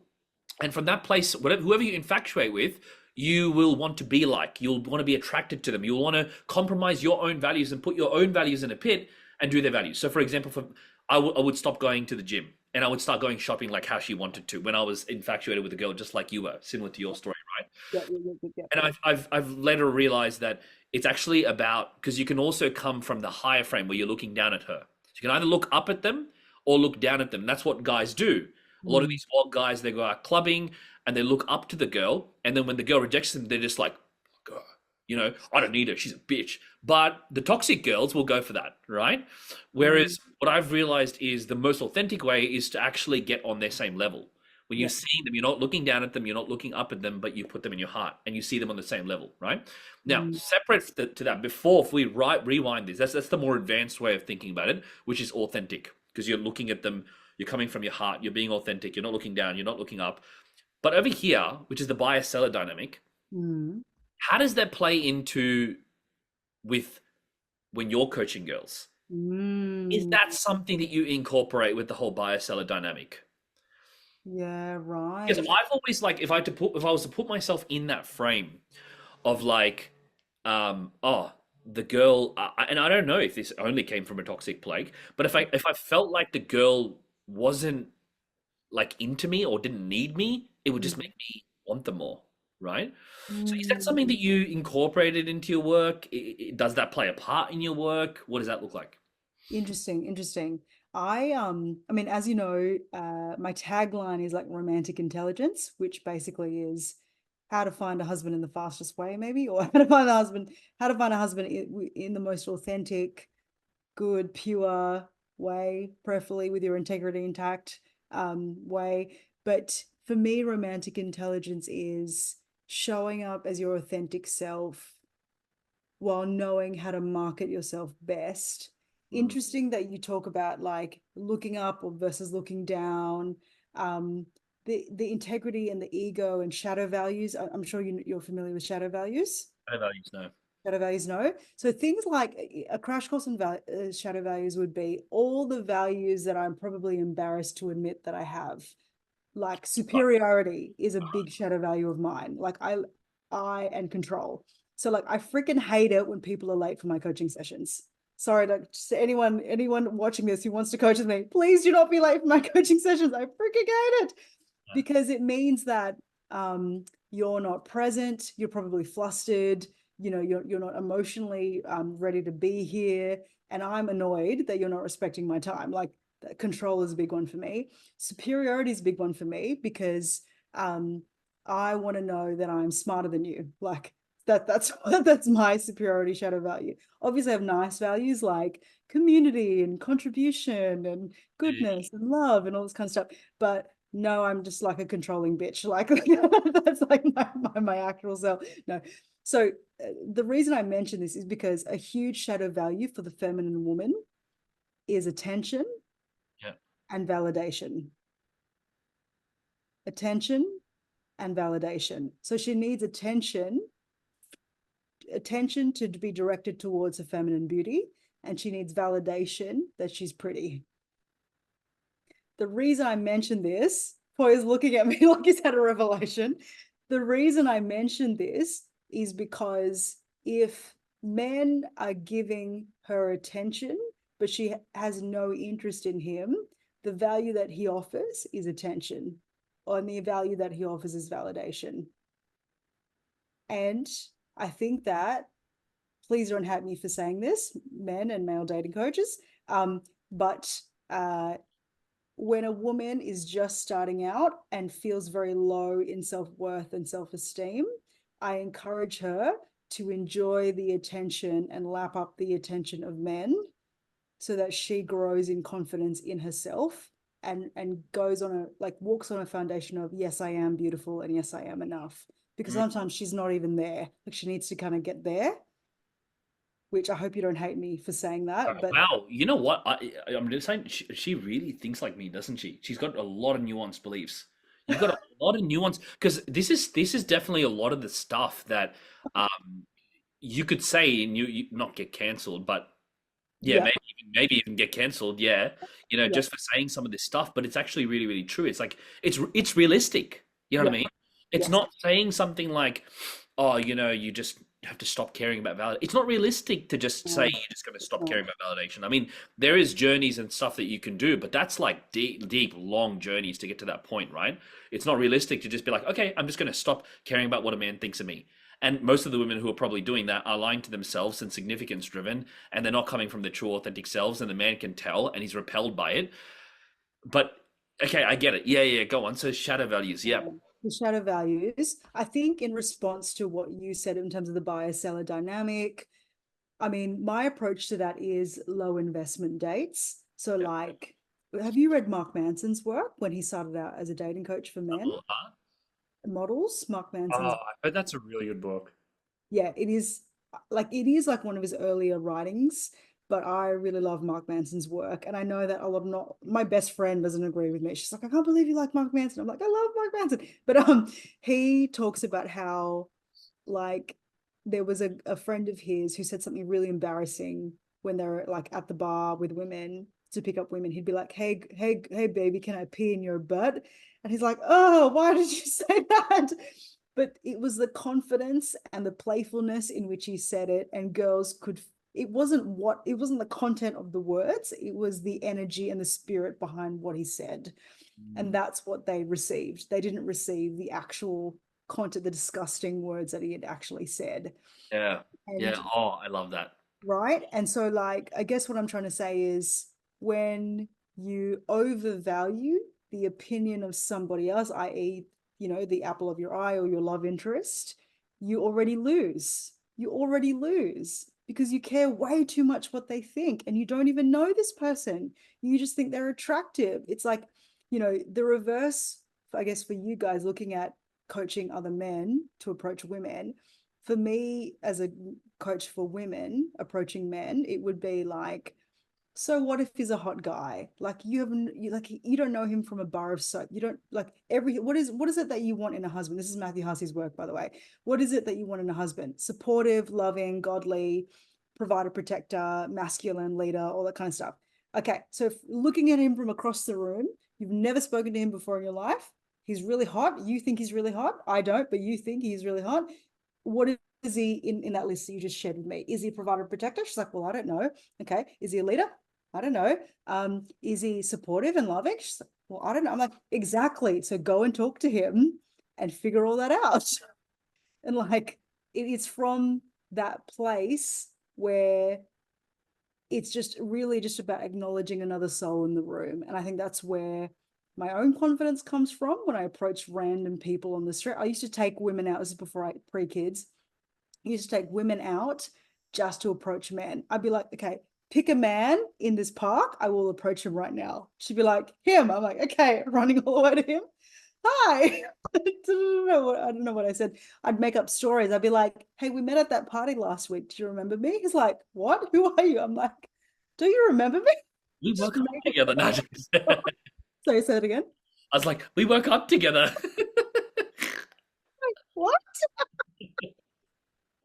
and from that place, whoever you infatuate with, you will want to be like. You'll want to be attracted to them. You'll want to compromise your own values and put your own values in a pit and do their values. So, for example, I would stop going to the gym and I would start going shopping like how she wanted to when I was infatuated with a girl, just like you were, similar to your story, right? yeah, yeah, yeah, yeah, yeah. And I've later realized that it's actually about, because you can also come from the higher frame where you're looking down at her. So you can either look up at them or look down at them. That's what guys do. A lot of Mm, these old guys, they go out clubbing and they look up to the girl, and then when the girl rejects them, they're just like, "God, I don't need her. She's a bitch." But the toxic girls will go for that, right? mm, Whereas what I've realized is the most authentic way is to actually get on their same level. When you're yeah. seeing them, you're not looking down at them, you're not looking up at them, but you put them in your heart and you see them on the same level, right? Now, Mm, separate to that, before if we rewind this, that's the more advanced way of thinking about it, which is authentic, because you're looking at them, you're coming from your heart, you're being authentic, you're not looking down, you're not looking up. But over here, which is the buyer seller dynamic, mm, how does that play into with when you're coaching girls? Is mm. that something that you incorporate with the whole buyer seller dynamic? Yeah, Because right. I've always like if I was to put myself in that frame of like, oh, the girl, and I don't know if this only came from a toxic plague, but if I felt like the girl wasn't like into me or didn't need me, it would just Mm, make me want them more, right? So is that mm. something that you incorporated into your work? Does that play a part in your work? What does that look like? Interesting, interesting. I mean, as you know, my tagline is like romantic intelligence, which basically is how to find a husband in the fastest way, maybe, or how to find a husband in the most authentic, good, pure way, preferably with your integrity intact, way. But for me, romantic intelligence is showing up as your authentic self while knowing how to market yourself best. Mm. Interesting that you talk about like looking up or versus looking down. Um, the integrity and the ego and shadow values. I'm sure you're familiar with shadow values. I values, no. Shadow values, no. So things like a crash course in shadow values would be all the values that I'm probably embarrassed to admit that I have. Like superiority is a big shadow value of mine. Like I and control. So like I freaking hate it when people are late for my coaching sessions. Sorry to anyone watching this who wants to coach with me, please do not be late for my coaching sessions. I freaking hate it because it means that you're not present, you're probably flustered, you're not emotionally ready to be here, and I'm annoyed that you're not respecting my time. Like control is a big one for me. Superiority is a big one for me because um, I want to know that I'm smarter than you. Like that's my superiority shadow value. Obviously, I have nice values like community and contribution and goodness and love and all this kind of stuff. But no, I'm just like a controlling bitch. Like that's like my actual self. No. So the reason I mention this is because a huge shadow value for the feminine woman is attention Yeah. and validation. Attention and validation. So she needs attention to be directed towards her feminine beauty, and she needs validation that she's pretty. The reason I mentioned this, Poy is looking at me like he's had a revelation. The reason I mentioned this is because if men are giving her attention, but she has no interest in him, the value that he offers is attention, and the value that he offers is validation. And I think that, please don't hate me for saying this, men and male dating coaches, but when a woman is just starting out and feels very low in self-worth and self-esteem, I encourage her to enjoy the attention and lap up the attention of men so that she grows in confidence in herself and goes on a like walks on a foundation of yes, I am beautiful and yes, I am enough. Because sometimes she's not even there. Like she needs to kind of get there, which I hope you don't hate me for saying that. But Wow, you know what? I'm just saying she really thinks like me, doesn't she? She's got a lot of nuanced beliefs. You've got a lot of nuance because this is definitely a lot of the stuff that you could say and you not get cancelled, but yeah, yeah, maybe even get cancelled. Yeah, yeah, just for saying some of this stuff, but it's actually really really true. It's like it's realistic. You know what yeah, I mean? It's yes. not saying something like, oh, you just have to stop caring about validation. It's not realistic to just say No, you're just going to it's stop not. caring about validation. I mean, there is journeys and stuff that you can do, but that's like deep, long journeys to get to that point, right? It's not realistic to just be like, okay, I'm just going to stop caring about what a man thinks of me. And most of the women who are probably doing that are lying to themselves and significance driven, and they're not coming from their true authentic selves, and the man can tell and he's repelled by it. But okay, I get it. Yeah, yeah, go on. So shadow values, yeah. The shadow values. I think in response to what you said in terms of the buyer seller dynamic, I mean, my approach to that is low investment dates. So, Yeah. like, have you read Mark Manson's work when he started out as a dating coach for men, Uh-huh. models? Mark Oh, Manson's, I bet that's a really good book. yeah, it is like one of his earlier writings, but I really love Mark Manson's work. And I know that a lot of not my best friend doesn't agree with me. She's like, I can't believe you like Mark Manson. I'm like, I love Mark Manson. But he talks about how like there was a friend of his who said something really embarrassing when they're like at the bar with women to pick up women. He'd be like, hey baby, can I pee in your butt? And he's like, oh, why did you say that? But it was the confidence and the playfulness in which he said it, and girls could, it wasn't the content of the words, it was the energy and the spirit behind what he said. And Mm. that's what they received. They didn't receive the actual content, the disgusting words that he had actually said. Yeah. Yeah. And Oh, I love that. right. And so, like, I guess what I'm trying to say is when you overvalue the opinion of somebody else, i.e., the apple of your eye or your love interest, you already lose. You already lose because you care way too much what they think and you don't even know this person. You just think they're attractive. It's like, the reverse, I guess, for you guys looking at coaching other men to approach women. For me, as a coach for women approaching men, it would be like, so what if he's a hot guy? Like you don't know him from a bar of soap. You don't like what is it that you want in a husband? This is Matthew Hussey's work, by the way. What is it that you want in a husband? Supportive, loving, godly, provider, protector, masculine, leader, all that kind of stuff. Okay, so if looking at him from across the room, you've never spoken to him before in your life. He's really hot. You think he's really hot. I don't, but you think he's really hot. What is he in that list that you just shared with me? Is he a provider, protector? She's like, well, I don't know. Okay. Is he a leader? I don't know. Is he supportive and loving? She's like, well, I don't know. I'm like, exactly. So go and talk to him and figure all that out. And like, it's from that place where it's just really just about acknowledging another soul in the room. And I think that's where my own confidence comes from when I approach random people on the street. I used to take women out, this is before I pre-kids. I used to take women out just to approach men. I'd be like, okay, pick a man in this park. I will approach him right now. She'd be like, him. I'm like, okay, running all the way to him. Hi. I don't know what I said. I'd make up stories. I'd be like, hey, we met at that party last week. Do you remember me? He's like, what? Who are you? I'm like, do you remember me? We Just woke up make together. No, up. Sorry, say it again. I was like, we woke up together. What?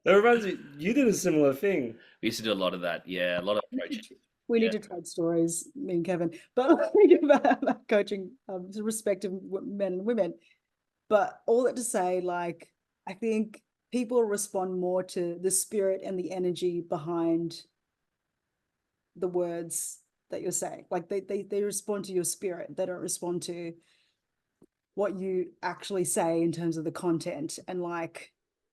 That reminds me, you did a similar thing. We used to do a lot of that. Yeah, a lot of approaching. We Yeah. need to trade stories, me and Kevin. But think about coaching respective men and women. But all that to say, like, I think people respond more to the spirit and the energy behind the words that you're saying. Like they respond to your spirit. They don't respond to what you actually say in terms of the content. And like,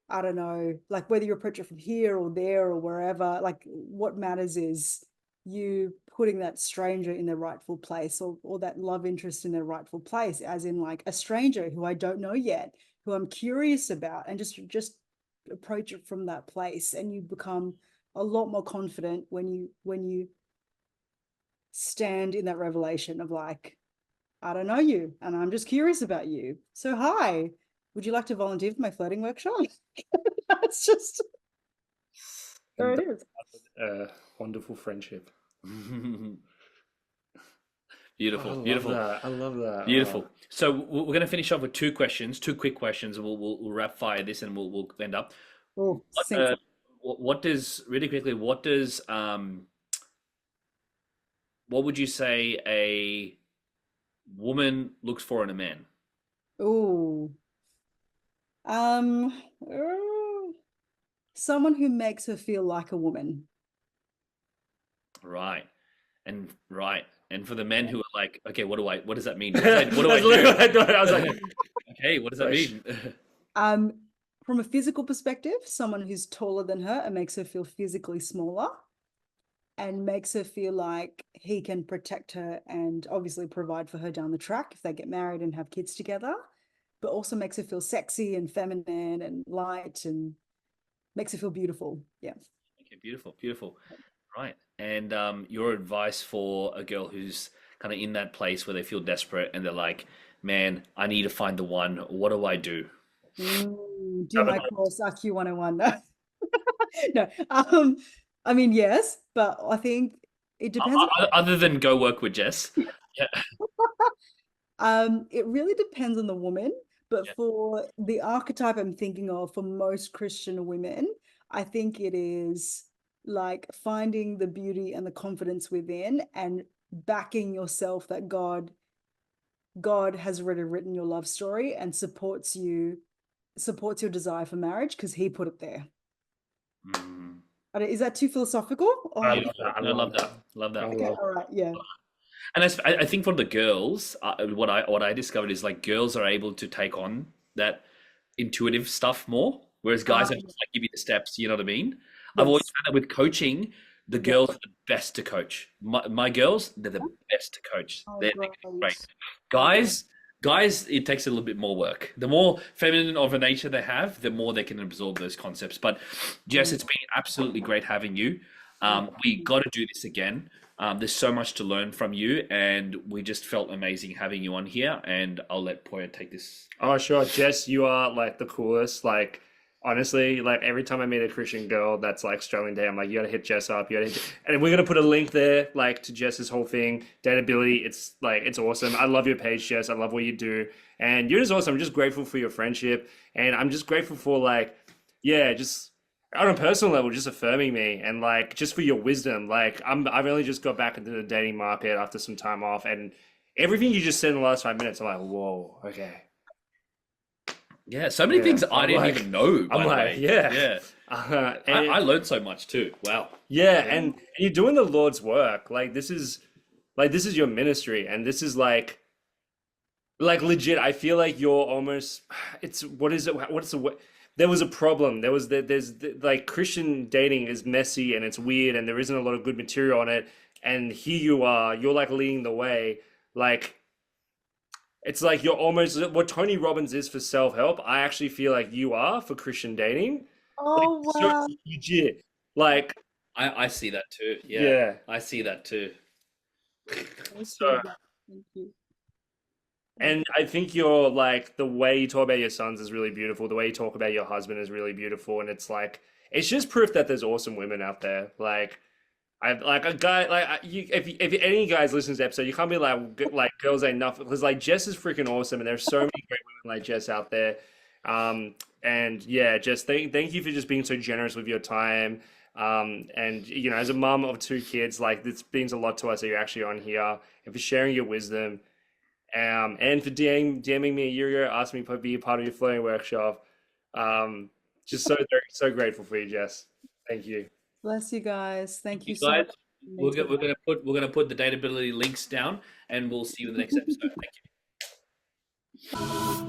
I don't know, like whether you approach it from here or there or wherever, like what matters is you putting that stranger in their rightful place, or that love interest in their rightful place, as in like a stranger who I don't know yet, who I'm curious about, and just approach it from that place. And you become a lot more confident when you stand in that revelation of like, I don't know you, and I'm just curious about you. So hi, would you like to volunteer for my flirting workshop? That's just there And it is. wonderful friendship. Oh, I Beautiful, love beautiful, that. I love that. beautiful. So we're going to finish off with two questions, two quick questions, and we'll wrap fire this, and we'll end up. Oh, What, sinks. what does really quickly? What would you say a woman looks for in a man? Oh, um, someone who makes her feel like a woman. Right. And for the men who are like, okay, what does that mean? That's What do I literally do? what I thought. I was like, Okay, what does that fresh. mean? Um, from a physical perspective, someone who's taller than her and makes her feel physically smaller and makes her feel like he can protect her and obviously provide for her down the track if they get married and have kids together, but also makes her feel sexy and feminine and light and makes her feel beautiful. Yeah. Okay, beautiful, beautiful. Right. And your advice for a girl who's kind of in that place where they feel desperate and they're like, man, I need to find the one. What do I do? Do my course, RQ 101. No, no. I mean, yes, but I think it depends. Other than go work with Jess. Yeah. It really depends on the woman, but Yeah. for the archetype I'm thinking of for most Christian women, I think it is like finding the beauty and the confidence within and backing yourself that God has already written your love story and supports your desire for marriage because he put it there. Mm. Is that too philosophical? I Or love that. I I love love that. that. Love that. I okay, love all right, yeah. And I think for the girls, what I discovered is like girls are able to take on that intuitive stuff more, whereas guys have to like give you the steps. You know what I mean? I've always Yes. found that with coaching, the Yeah. girls are the best to coach. My girls, they're the best to coach. Oh, They're great. great. Guys, it takes a little bit more work. The more feminine of a nature they have, the more they can absorb those concepts. But Jess, it's been absolutely great having you. We got to do this again. There's so much to learn from you, and we just felt amazing having you on here. And I'll let Poya take this. Oh, sure. Jess, you are like the coolest. Like, honestly, like every time I meet a Christian girl that's like Australian Day, I'm like, you gotta hit Jess up. You gotta hit. And we're gonna put a link there, like to Jess's whole thing, Dateability. It's like, it's awesome. I love your page, Jess. I love what you do. And you're just awesome. I'm just grateful for your friendship. And I'm just grateful for like, yeah, just on a personal level, just affirming me and like just for your wisdom. Like, I've only just got back into the dating market after some time off. And everything you just said in the last 5 minutes, I'm like, whoa, okay. Yeah, so many Yeah, things I I'm didn't like- even know, by I'm the like, way. yeah. Yeah. And I learned so much too. Wow. yeah, and you're doing the Lord's work. Like this is your ministry, and this is like legit. I feel like you're almost. It's what is it? What's the? There was a problem. Like Christian dating is messy and it's weird, and there isn't a lot of good material on it. And here you are. You're like leading the way. Like it's like you're almost what Tony Robbins is for self-help. I actually feel like you are for Christian dating. Like Oh, so wow. legit. Like I see that too. Yeah. yeah. I see that too. So Thank you. and I think you're like the way you talk about your sons is really beautiful. The way you talk about your husband is really beautiful, and it's like it's just proof that there's awesome women out there. Like I like a guy like if any guys listen to this episode, you can't be like girls ain't nothing because like Jess is freaking awesome, and there's so many great women like Jess out there. And yeah, just thank you for just being so generous with your time. And you know, as a mum of two kids, like this means a lot to us that you're actually on here and for sharing your wisdom. And for DMing me a year ago, asking me to be a part of your flirting workshop. Just so grateful for you, Jess. Thank you. Bless you guys. Thank you You so guys, much. we're gonna put the Dateability links down, and we'll see you in the next episode. Thank you.